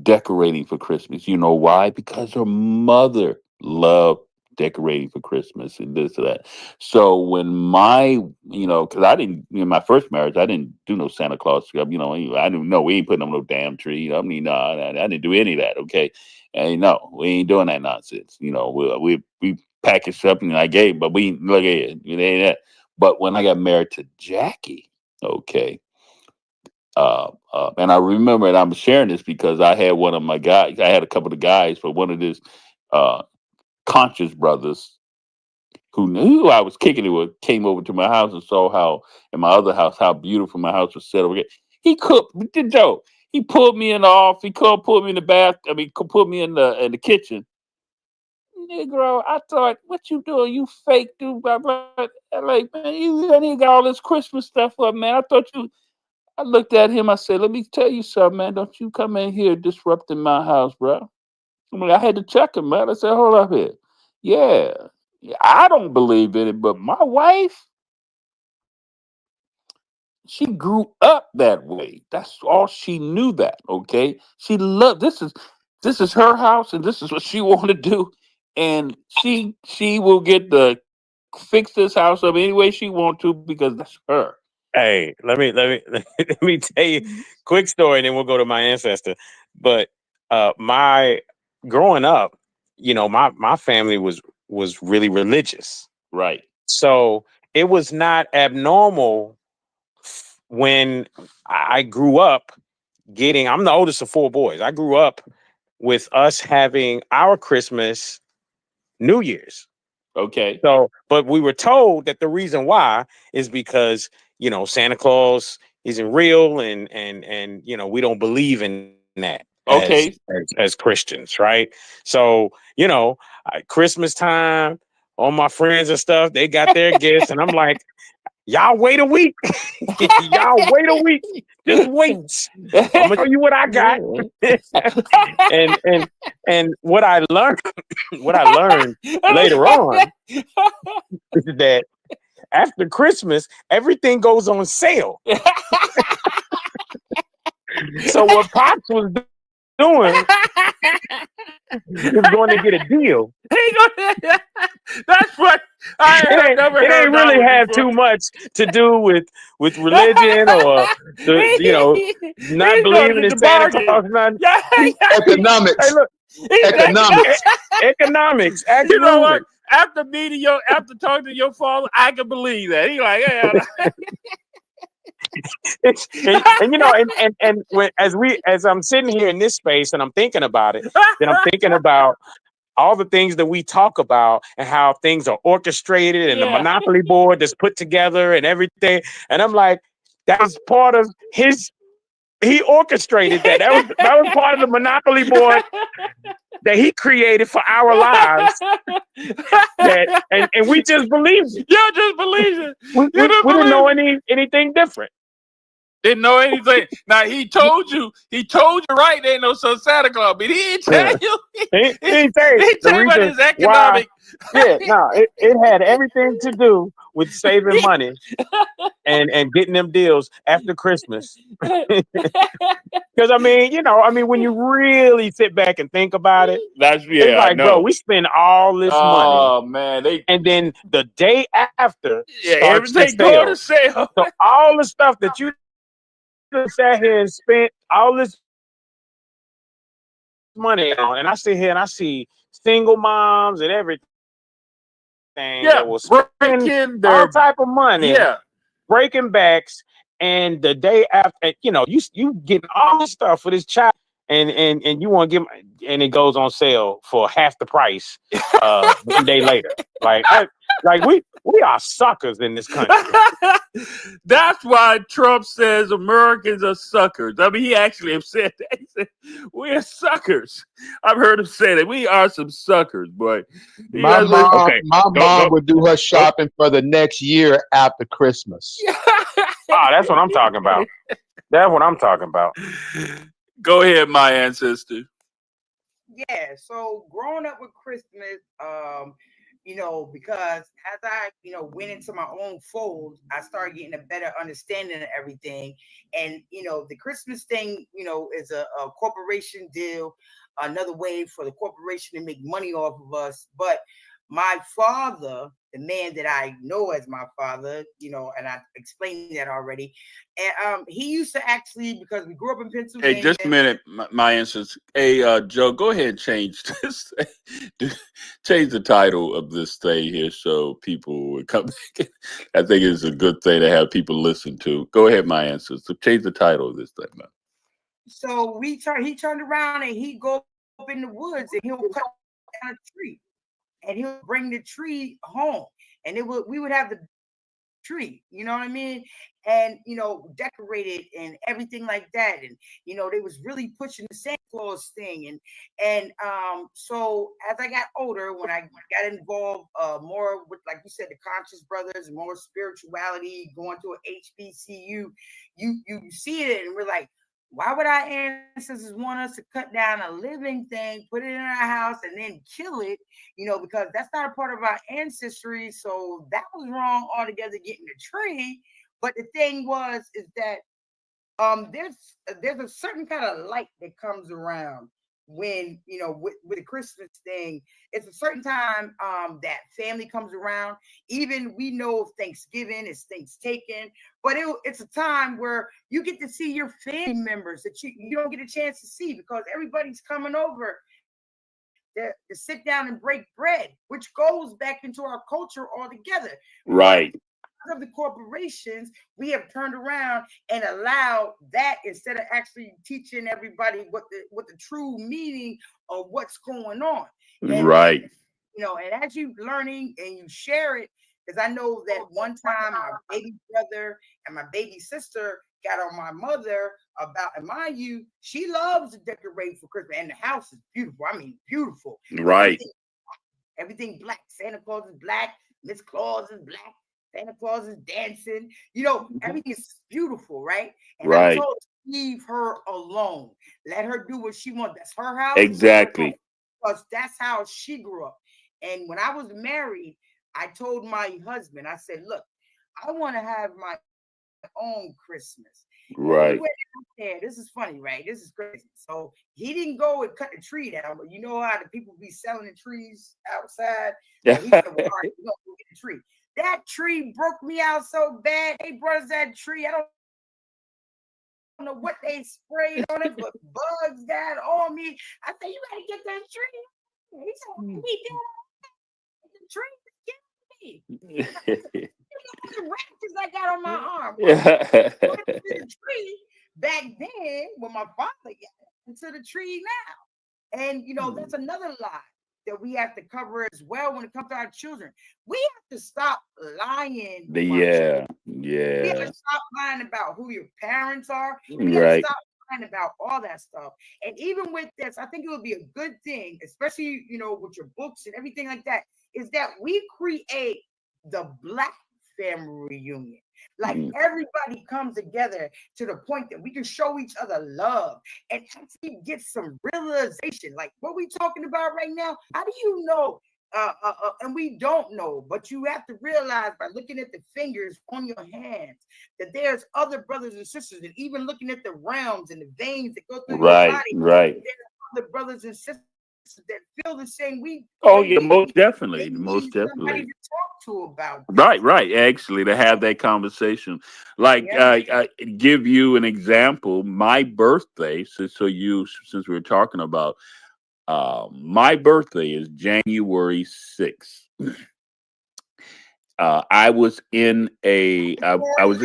decorating for Christmas. You know why? Because her mother loved decorating for Christmas and this and that. So when because I didn't, in my first marriage, I didn't do no Santa Claus stuff. I didn't know we ain't putting up no damn tree. I mean, no, I didn't do any of that. Okay, and no, we ain't doing that nonsense. We packaged up and I gave, but we look at it. Ain't that. But when I got married to Jackie, okay. And I remember, and I'm sharing this because I had one of my guys. I had a couple of guys, but one of these uh, conscious brothers who knew who I was kicking it with came over to my house and saw how in my other house how beautiful my house was set over there. He cooked. Did Joe? He pulled me in the office. He pulled me in the bath. I mean, put me in the kitchen. Negro, I thought, what you doing? You fake dude. Blah, blah. Like, man, you got all this Christmas stuff up, man. I thought you. I looked at him. I said, "Let me tell you something, man. Don't you come in here disrupting my house, bro." I had to check him, man. I said, "Hold up here. Yeah, I don't believe in it, but my wife, she grew up that way. That's all she knew. That okay. She loved this is her house, and this is what she want to do, and she will get the fix this house up any way she want to because that's her." Hey, let me let me tell you quick story, and then we'll go to my ancestor. But my growing up, my family was really religious, Right. so it was not abnormal when I grew up getting. I'm the oldest of 4 boys. I grew up with us having our Christmas, New Year's. Okay. So, but we were told that the reason why is because Santa Claus isn't real, and we don't believe in that. Okay. As Christians, right? So Christmas time, all my friends and stuff, they got their gifts, and I'm like, y'all wait a week, y'all wait a week, just wait. I'm gonna tell you what I got, and what I learned, later on is that after Christmas, everything goes on sale. So what Pops was doing was going to get a deal. That's what I ain't never it heard ain't that really one have before. too much to do with religion or not believing in Santa Claus. Nothing. Yeah, Economics. Hey, look, Economics. economics. You know what? Absolutely. After talking to your father, I can believe that. He like, yeah. and you know, and when, as I'm sitting here in this space and I'm thinking about it, then I'm thinking about all the things that we talk about and how things are orchestrated and the Yeah. monopoly board that's put together and everything. And I'm like, that was part of his. He orchestrated that. That was part of the monopoly board that he created for our lives. And we just believed it. You just believe it. We didn't know anything different. Didn't know anything. Now he told you right. There ain't no son Santa Claus, but he didn't tell you. He didn't say He the tell you about reason his economic. Yeah, no, it had everything to do with saving money and getting them deals after Christmas. Because I mean, when you really sit back and think about it, it's like, bro, we spend all this money. Oh man, And then the day after starts everything to going to sale. sale. So all the stuff that you sat here and spent all this money on, and I sit here and I see single moms and everything that will spend all type of money, breaking backs, and the day after, you getting all this stuff for this child, and you want to give, and it goes on sale for half the price 1 day later. We are suckers in this country. That's why Trump says Americans are suckers. I mean, he actually have said that. He said, we're suckers. I've heard him say that. We are some suckers, boy. My mom would do her shopping for the next year after Christmas. That's what I'm talking about. That's what I'm talking about. Go ahead, my ancestor. Yeah, so growing up with Christmas, because as I, went into my own fold, I started getting a better understanding of everything. And, the Christmas thing, is a corporation deal, another way for the corporation to make money off of us. But my father, the man that I know as my father, and I explained that already. And he used to actually, because we grew up in Pennsylvania. Hey, just a minute, my ancestors. Hey, Joe, go ahead and change this. Change the title of this thing here so people would come back. I think it's a good thing to have people listen to. Go ahead, my ancestors. Change the title of this thing, man. So he turned around and he'd go up in the woods and he'll cut down a tree. And he'll bring the tree home, and we would have the tree, you know what I mean? And, decorated and everything like that. And, they was really pushing the Santa Claus thing. And so as I got older, when I got involved more with, like you said, the Conscious Brothers, more spirituality, going to an HBCU, you see it and we're like, why would our ancestors want us to cut down a living thing, put it in our house, and then kill it? Because that's not a part of our ancestry. So that was wrong altogether, getting the tree. But the thing is that there's a certain kind of light that comes around when, with the Christmas thing. It's a certain time that family comes around. Even we know Thanksgiving is Thanksgiving, but it's a time where you get to see your family members that you don't get a chance to see because everybody's coming over to sit down and break bread, which goes back into our culture altogether. Right. Of the corporations, we have turned around and allowed that instead of actually teaching everybody what the true meaning of what's going on. And, right. And as you learning and you share it, because I know that one time my baby brother and my baby sister got on my mother about, and mind you, she loves to decorate for Christmas, and the house is beautiful. I mean, beautiful. Right. Everything black. Santa Claus is black. Miss Claus is black. Santa Claus is dancing. Everything is beautiful, right? And I told her, leave her alone. Let her do what she wants. That's her house. Exactly. Because that's how she grew up. And when I was married, I told my husband, I said, look, I want to have my own Christmas. Right. We went out there. This is funny, right? This is crazy. So he didn't go and cut the tree down, but you know how the people be selling the trees outside? So he said, well, all right, we're going to get tree. That tree broke me out so bad. They brought us that tree. I don't know what they sprayed on it, but bugs got on me. I said, you gotta get that tree. He said, we did the tree is killing me. The rashes I got on my arm. The tree back then when my father got into the tree now. And that's another lie that we have to cover as well when it comes to our children. We have to stop lying. Yeah. We have to stop lying about who your parents are. We Right. have to stop lying about all that stuff. And even with this, I think it would be a good thing, especially with your books and everything like that, is that we create the Black family reunion. Like everybody comes together to the point that we can show each other love and actually get some realization. Like what we talking about right now, how do you know? And we don't know, but you have to realize by looking at the fingers on your hands that there's other brothers and sisters, and even looking at the realms and the veins that go through your body, right. there's other brothers and sisters that feel the same. Most definitely. Most definitely. To talk to about right. Actually, to have that conversation. Like I give you an example. My birthday, since we're talking about my birthday is January 6th. I was in I was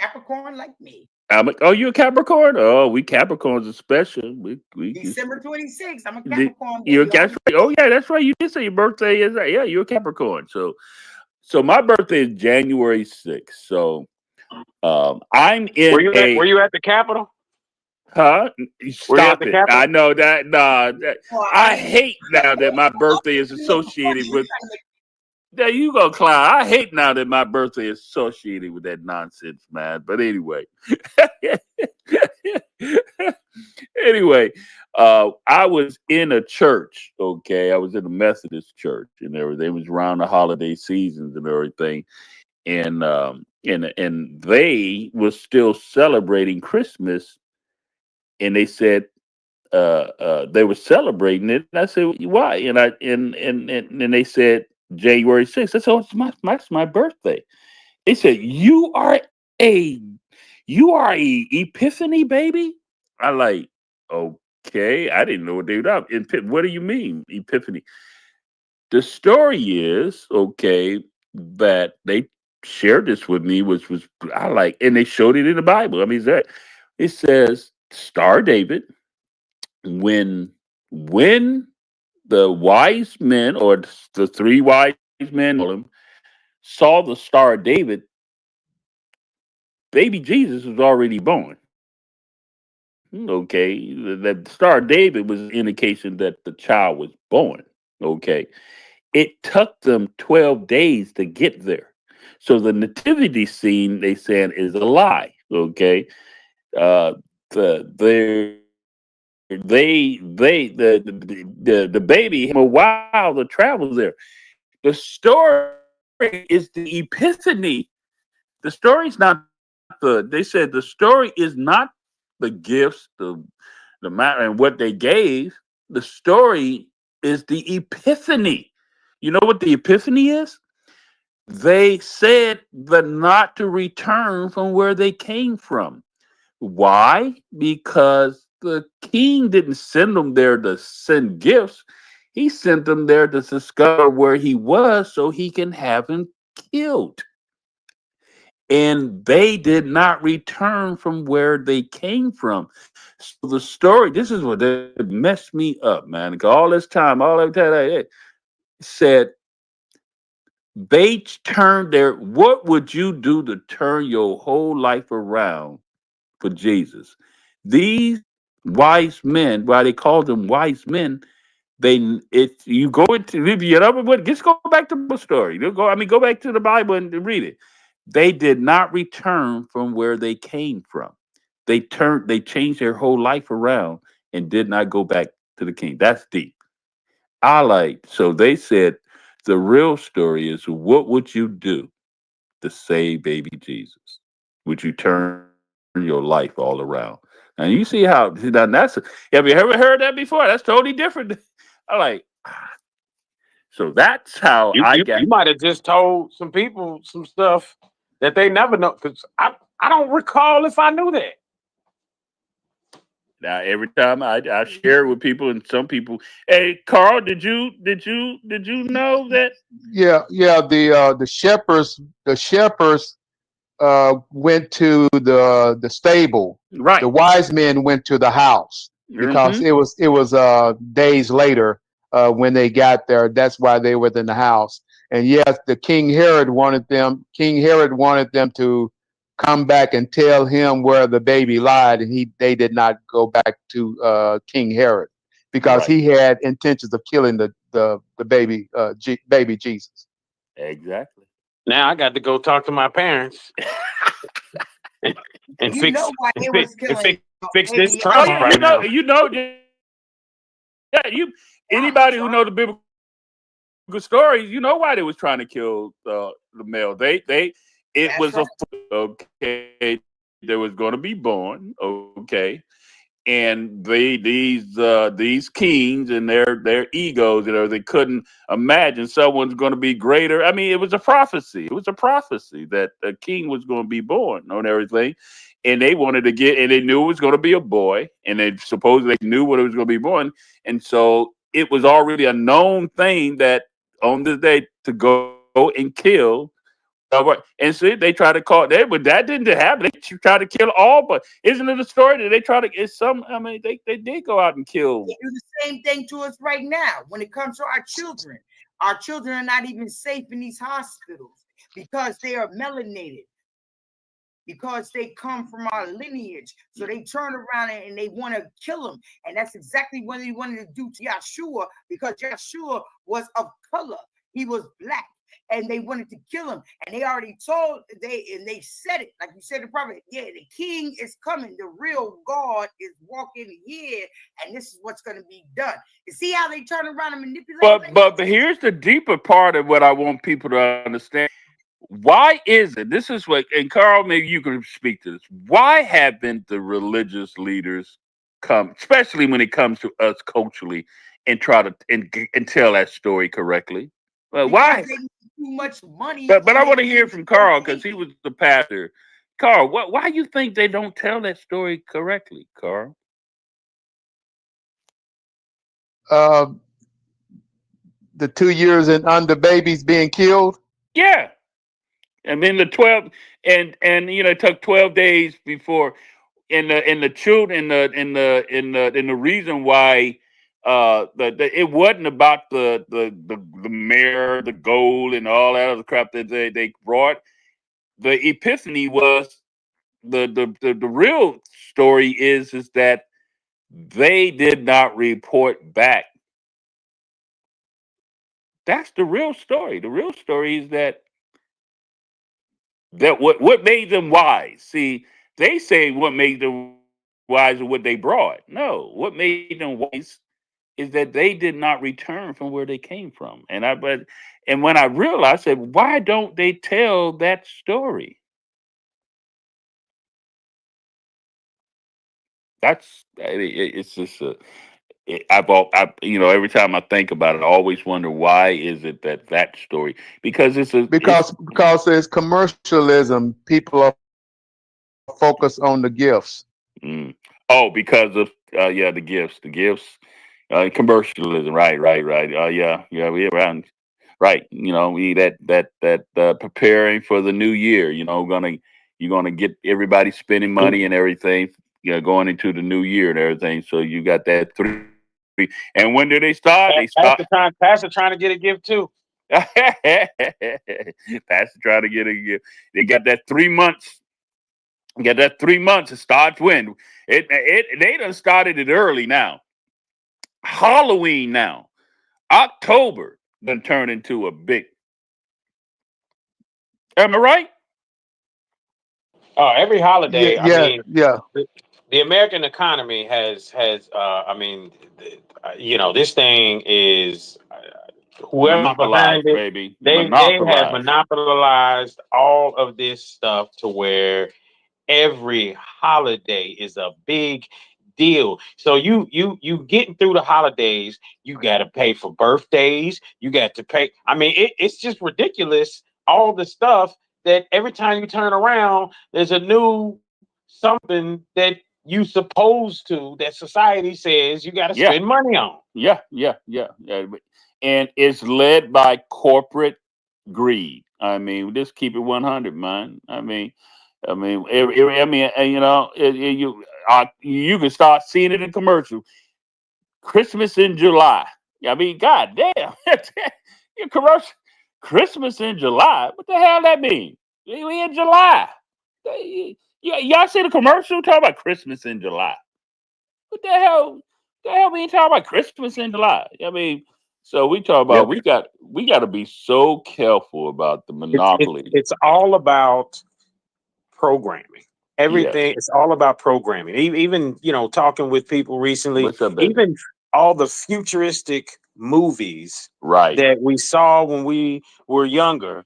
Capricorn like me. You a Capricorn? Oh, we Capricorns are special. We December 26th. I'm a Capricorn. That's right. Oh yeah, that's right. You did say your birthday is that. Yeah, you're a Capricorn. So my birthday is January 6th. So I'm in Were you at the Capitol? Huh? Stop it. I know that. Nah, I hate now that my birthday is associated with. There you go, clown. I hate now that my birthday is associated with that nonsense, man. But anyway. I was in a church, okay? I was in a Methodist church and everything. It was around the holiday seasons and everything. And they were still celebrating Christmas, and they said they were celebrating it. And I said, why? And they said January 6th. I said, it's my birthday. They said, you are a Epiphany baby? I like, okay. I didn't know what they were. What do you mean, Epiphany? The story is, okay, that they shared this with me, which was I like, and they showed it in the Bible. I mean, it says Star David, when the wise men, or the three wise men, saw the Star of David, baby Jesus was already born. Okay, the Star of David was an indication that the child was born. Okay, it took them 12 days to get there. So the nativity scene, they said, is a lie. Okay, the baby a while to travel there. The story is the Epiphany. The story's not they said the story is not the gifts, the matter and what they gave. The story is the Epiphany. You know what the Epiphany is? They said the not to return from where they came from. Why? Because the king didn't send them there to send gifts. He sent them there to discover where he was so he can have him killed. And they did not return from where they came from. So the story, this is what messed me up, man. All that time, said they turned what would you do to turn your whole life around for Jesus? These wise men, why they called them wise men, you go into just go back to the story. Go back to the Bible and read it. They did not return from where they came from. They changed their whole life around and did not go back to the king. That's deep. So they said the real story is, what would you do to save baby Jesus? Would you turn your life all around? And you see how have you ever heard that before? That's totally different. I like So that's how I got. You might have just told some people some stuff that they never know, because I don't recall if I knew that. Now every time I share it with people, and some people, hey Carl, did you know that? Yeah, yeah. The shepherds went to the stable. The Right. wise men went to the house because Hmm. it was days later when they got there. That's why they were in the house. And yes, the King Herod wanted them to come back and tell him where the baby lied, and they did not go back to King Herod because Right. he had intentions of killing the baby baby Jesus. Exactly. Now I got to go talk to my parents and, and You know fix why and they fix was and killing fix this baby Oh trauma yeah, right now. yeah, you. Anybody who know the biblical stories, you know why they was trying to kill the male. It That's was right. okay. There was going to be born. Okay, and these kings and their egos, they couldn't imagine someone's going to be greater. I mean, it was a prophecy. It was a prophecy that a king was going to be born on everything, and they wanted to get, and they knew it was going to be a boy, and they supposedly knew what it was going to be born, and so it was already a known thing that on this day to go and kill. And see, they try to call but that didn't happen. They try to kill all, but isn't it a story that they try to? It's some. I mean, they did go out and kill. They do the same thing to us right now when it comes to our children. Our children are not even safe in these hospitals because they are melanated, because they come from our lineage. So they turn around and they want to kill them. And that's exactly what they wanted to do to Yeshua, because Yeshua was of color. He was black. And they wanted to kill him. And they already they said it, like you said, the prophet, yeah, the king is coming. The real God is walking here, and this is what's going to be done. You see how they turn around and manipulate? But here's the deeper part of what I want people to understand. Why is it? This is what, and Carl, maybe you can speak to this. Why haven't the religious leaders come, especially when it comes to us culturally, and try to and tell that story correctly? Why? Because they need too much money. But I want to hear from Carl because he was the pastor. Carl, why you think they don't tell that story correctly, Carl? Uh, the 2 years and under babies being killed. Yeah. And then the 12 and it took 12 days before and the truth and the reason why it wasn't about the mirror, the gold and all that other crap that they brought. The epiphany was the real story is that they did not report back. That's the real story. The real story is that what made them wise. See, they say what made them wise is what they brought. No, what made them wise is that they did not return from where they came from. And when I realized, I said, why don't they tell that story? It's just every time I think about it, I always wonder why is it that story, because it's Because it's commercialism. People are focused on the gifts. mm. Oh, because of the gifts, commercialism, right. Yeah, we around, right. We that preparing for the new year. You're gonna get everybody spending money and everything. Going into the new year and everything. So you got that three. And when do they start? They start. Pastor trying to get a gift too. Pastor trying to get a gift. They got that 3 months. Get that 3 months. It starts when they done started it early now. Halloween now. October done turn into a big. Am I right? Every Yeah, holiday. I yeah, mean, yeah. the American economy has I mean, this thing is whoever's behind Monopolized, it. baby. They have Monopolized. monopolized all of this stuff to where every holiday is a big deal. So you getting through the holidays, you got to pay for birthdays, you got to pay. I mean, it's just ridiculous. All the stuff that every time you turn around, there's a new something that you supposed to that society says you got to Yeah, spend money on. yeah. And it's led by corporate greed. I mean, just keep it 100, man. You know, you can start seeing it in commercials. Christmas in July. I mean, god damn, your commercial. Christmas in July. What the hell that mean? We in July. Y'all see the commercial talking about Christmas in July? What the hell? The hell we ain't talking about Christmas in July? I mean, so we talk Yep. about we got to be so careful about the monopoly. It's all about programming. Yes. Everything it's all about programming. Even talking with people recently, What's up, baby? even all the futuristic movies Right. that we saw when we were younger,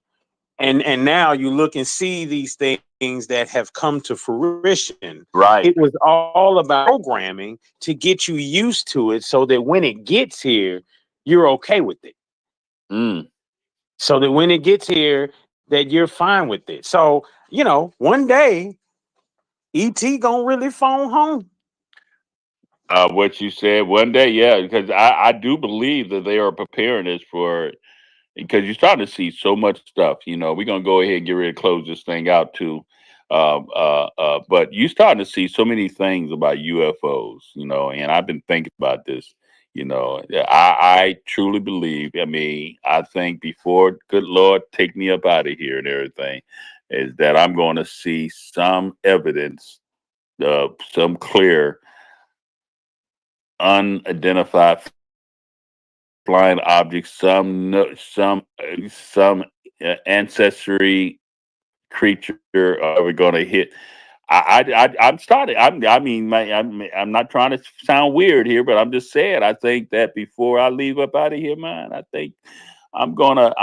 and now you look and see these things that have come to fruition. Right. It was all about programming to get you used to it, so that when it gets here, you're okay with it. Mm. So that when it gets here, that you're fine with it. So one day ET gonna really phone home. What you said one day, yeah, because I do believe that they are preparing us for because you're starting to see so much stuff. You know, we're gonna go ahead and get ready to close this thing out too. But you starting to see so many things about UFOs, you know, and I've been thinking about this. You know, I truly believe. I mean, I think before, good Lord, take me up out of here and everything, is that I'm going to see some evidence, some clear, unidentified flying objects, some ancestry creature we're going to hit. I'm starting. I mean, I'm not trying to sound weird here, but I'm just saying. I think that before I leave up out of here, man, I think I'm gonna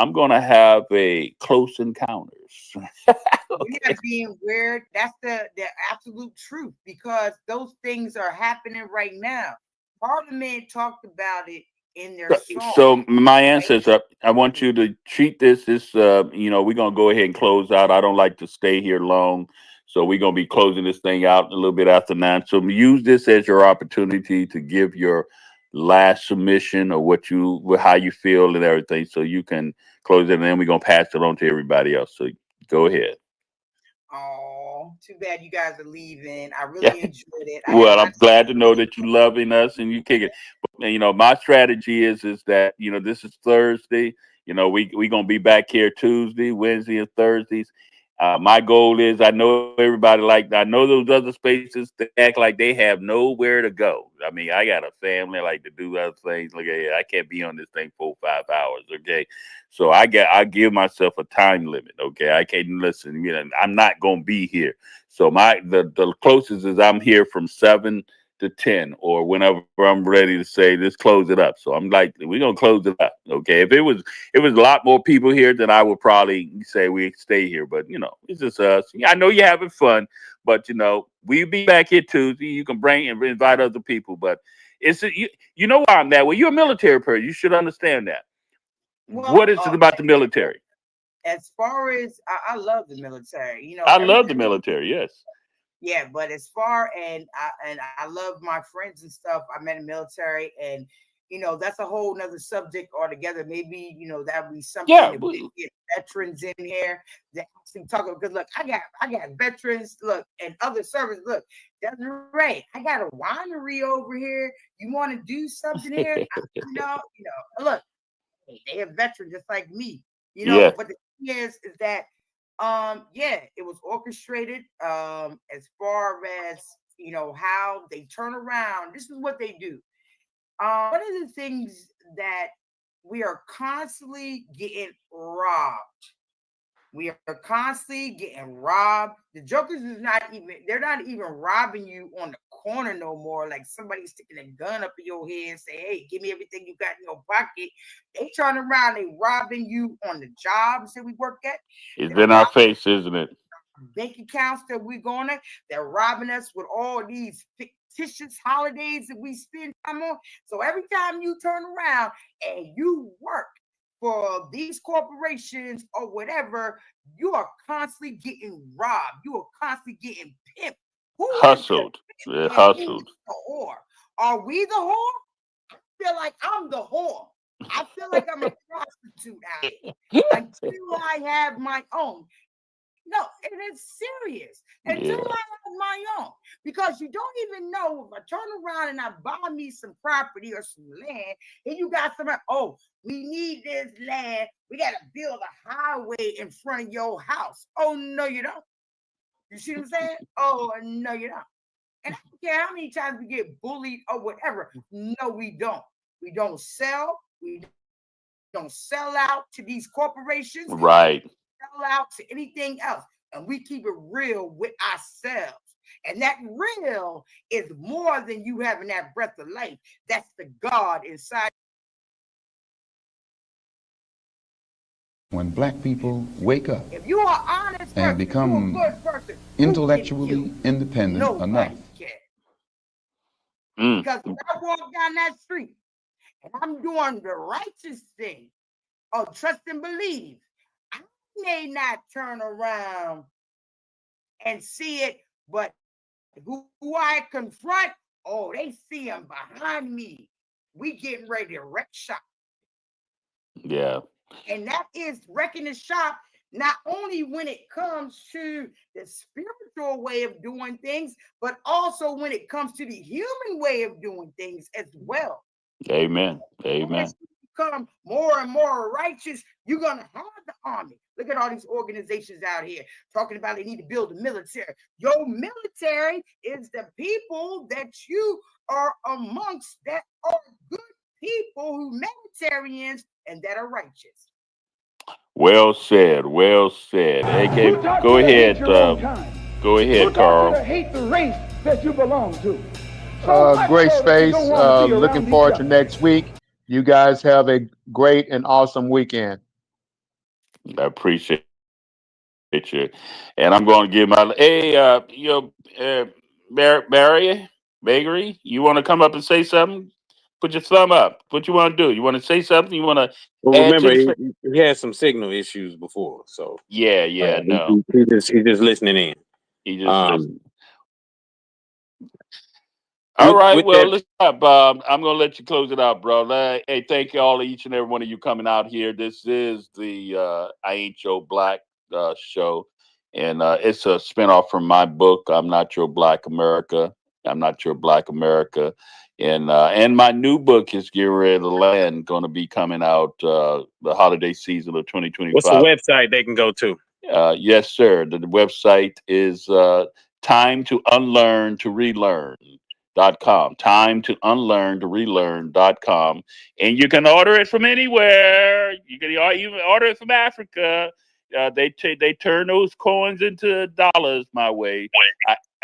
have a close encounters. We're not being weird. That's the absolute truth because those things are happening right now. Parliament talked about it in their song, So my right? ancestor, I want you to treat this. We're gonna go ahead and close out. I don't like to stay here long, so we're gonna be closing this thing out a little bit after 9. So use this as your opportunity to give your last submission or how you feel and everything, so you can close it, and then we're gonna pass it on to everybody else. So go ahead. Oh, too bad you guys are leaving. I Yeah. really enjoyed it. I had Well, my I'm glad to know that you loving us and you kick it. But, my strategy is that this is Thursday. We gonna be back here Tuesday, Wednesday, and Thursdays. My goal is I know everybody I know those other spaces that act like they have nowhere to go. I mean, I got a family, I like to do other things. Look at here, I can't be on this thing 4 or 5 hours. Okay, so I give myself a time limit. Okay, I can't listen. I'm not gonna be here. So the closest is I'm here from 7 to 10 or whenever I'm ready to say let's close it up. So I'm like, we're gonna close it up. Okay. If it was a lot more people here, then I would probably say we stay here. But it's just us. Yeah, I know you're having fun, but we'll be back here Tuesday. You can bring and invite other people, but you know why I'm that way. You're a military person. You should understand that. well, What is it about the military? as far as I love the military, I every love the time. military, yes. Yeah, but as far and I love my friends and stuff. I met in the military, and that's a whole nother subject altogether. Maybe that would be something Yeah. if we get veterans in here that actually talk about. Because look, I got veterans. Look, and other service. Look, that's right. I got a winery over here. You want to do something here? Look, they are veterans just like me. Yes. But the thing is that yeah, it was orchestrated as far as how they turn around. This is what they do. One of the things that we are constantly getting robbed. We are constantly getting robbed. The jokers they're not even robbing you on the corner no more. Like somebody sticking a gun up in your head and say, hey, give me everything you got in your pocket. They turn around, they robbing you on the jobs that we work at. It's They're in our robbing face, isn't it? bank accounts that we're going to. They're robbing us with all these fictitious holidays that we spend time on. So every time you turn around and you work for these corporations or whatever, you are constantly getting robbed. You are constantly getting pimped. Who Hustled. is Hustled. the whore? Are we the whore? I feel like I'm the whore. I feel like I'm a prostitute out here until I have my own. No, and it's serious. Until I have my own. Because you don't even know if I turn around and I buy me some property or some land, and you got some, oh, we need this land. We got to build a highway in front of your house. Oh, no, you don't. You see what I'm saying? Oh, no, you don't. And I don't care how many times we get bullied or whatever. No, we don't. We don't sell. We don't sell out to these corporations. Right. Sell out to anything else. And we keep it real with ourselves. And that real is more than you having that breath of life. That's the God inside. When black people wake up if you are honest and person, become you're a good person, intellectually independent nobody enough. Because if I walk down that street and I'm doing the righteous thing, or trust and believe, I may not turn around and see it, but who I confront, oh, they see him behind me. We getting ready to wreck shop. Yeah. And that is wrecking the shop, not only when it comes to the spiritual way of doing things, but also when it comes to the human way of doing things as well. Amen. Amen. As you become more and more righteous, you're going to have the army. Look at all these organizations out here talking about they need to build a military. Your military is the people that you are amongst that are good people, humanitarians, and that are righteous. Well said. Well said. Hey, go ahead. Go ahead, Carl. Hate the race that you belong to. Great space. Looking forward to next week. You guys have a great and awesome weekend. I appreciate you. And I'm going to give my Barry Bakery. You want to come up and say something? Put your thumb up. What you want to do? You want to say something? You want to? Well, remember, he had some signal issues before, so yeah, no. He's just listening in. He just listening. All right, well, listen up. I'm going to let you close it out, bro. Hey, thank you all, each and every one of you coming out here. This is the I Ain't Your Black show, and it's a spinoff from my book, I'm Not Your Black America. I'm Not Your Black America. And my new book is getting ready to land, going to be coming out the holiday season of 2025. What's the website they can go to? Yes, sir. The website is Time to Unlearn to Relearn.com. Time to Unlearn to Relearn.com. And you can order it from anywhere. You can even order it from Africa. They turn those coins into dollars my way.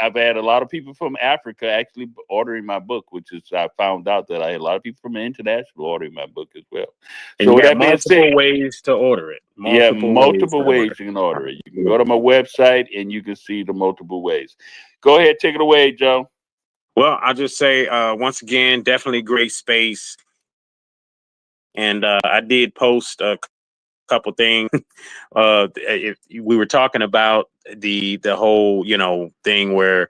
I've had a lot of people from Africa actually ordering my book, which is I found out that I had a lot of people from the international ordering my book as well. And so you got multiple ways to order it. Multiple ways you can order it. You can go to my website and you can see the multiple ways. Go ahead, take it away, Joe. Well, I'll just say once again, definitely great space. And I did post a couple things. If we were talking about the whole thing where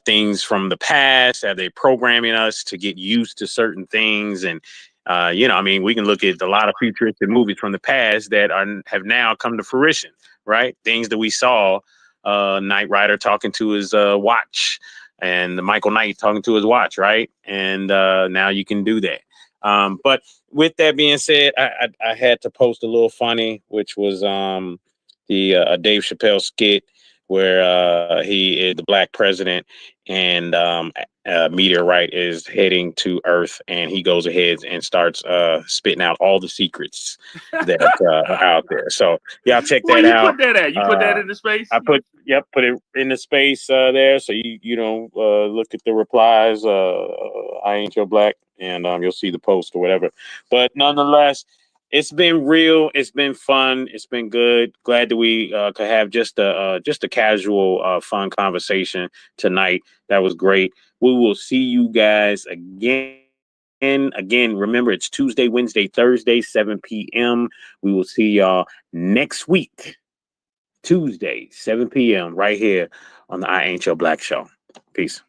things from the past, are they programming us to get used to certain things? And we can look at a lot of futuristic movies from the past that have now come to fruition, right? Things that we saw, Knight Rider talking to his watch, and the Michael Knight talking to his watch, right? And now you can do that. But with that being said, I had to post a little funny, which was the Dave Chappelle skit where he is the black president and a meteorite is heading to Earth, and he goes ahead and starts spitting out all the secrets that are out there. So y'all check that out. Put that at? You put that in the space? I put it in the space there. So you look at the replies. I Ain't Your Black, and you'll see the post or whatever. But nonetheless, It's been real. It's been fun. It's been good. Glad that we could have just a casual, fun conversation tonight. That was great. We will see you guys again. Again, remember, it's Tuesday, Wednesday, Thursday, 7 p.m. We will see y'all next week, Tuesday, 7 p.m. right here on the I Ain't Your Black Show. Peace.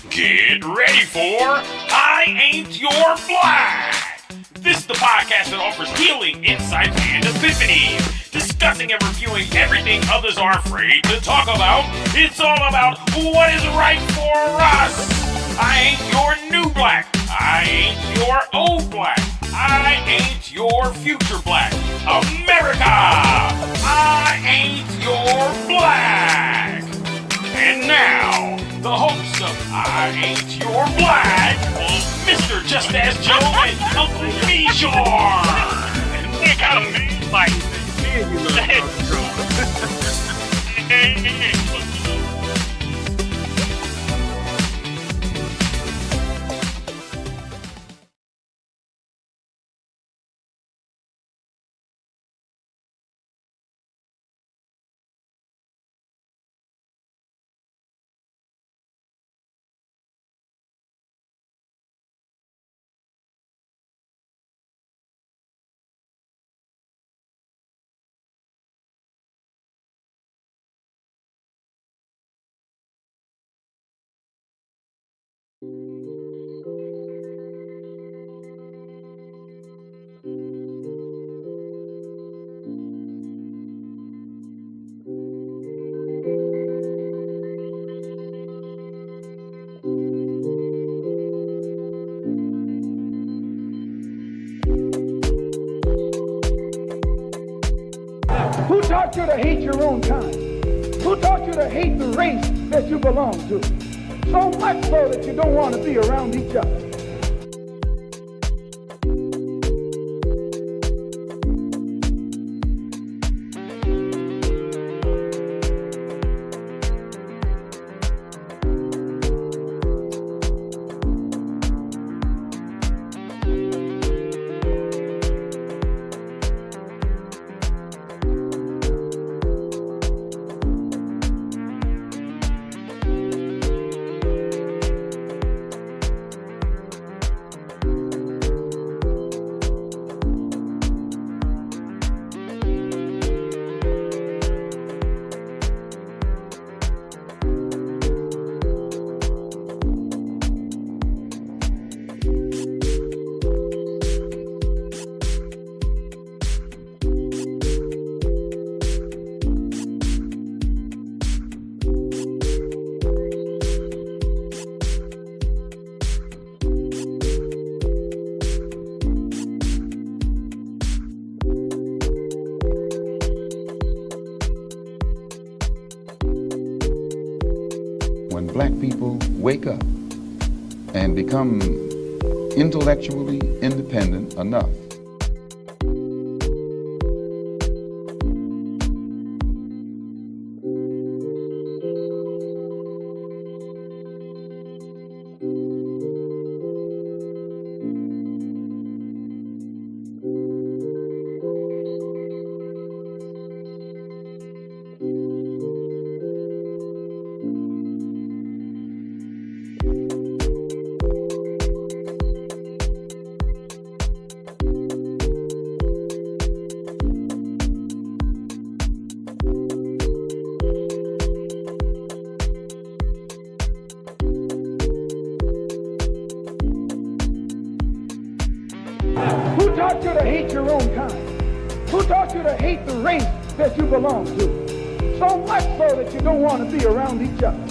Get ready for I Ain't Your Black. This is the podcast that offers healing, insights, and epiphanies, discussing and reviewing everything others are afraid to talk about. It's all about what is right for us. I ain't your new black. I ain't your old black. I ain't your future black. America, I ain't your black. And now, the host of I Ain't Your Black, Mr. Just As Joe and Uncle Bijan. You got a man like Who taught you to hate your own kind? Who taught you to hate the race that you belong to? So much so that you don't want to be around each other. When black people wake up and become intellectually independent enough Who taught you to hate your own kind? Who taught you to hate the race that you belong to? So much so that you don't want to be around each other.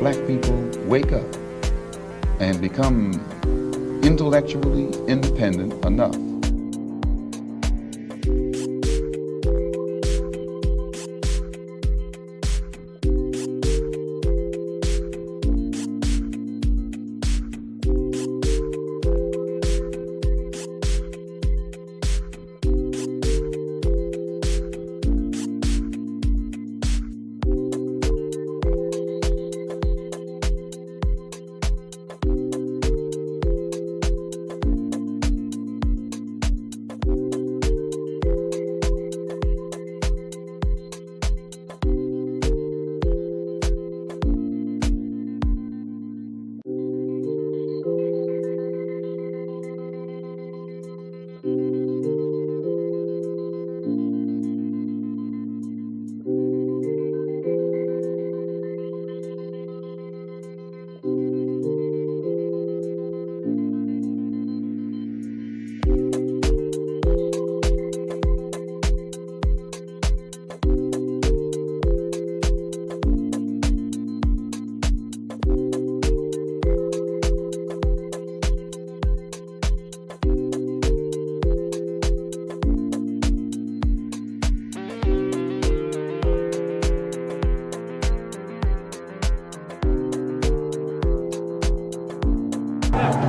black people wake up and become intellectually independent enough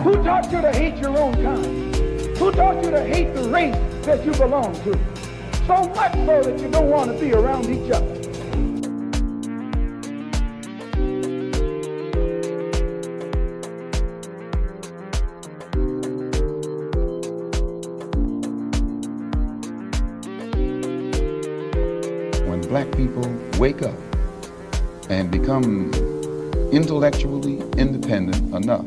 Who taught you to hate your own kind? Who taught you to hate the race that you belong to? So much so that you don't want to be around each other. when black people wake up and become intellectually independent enough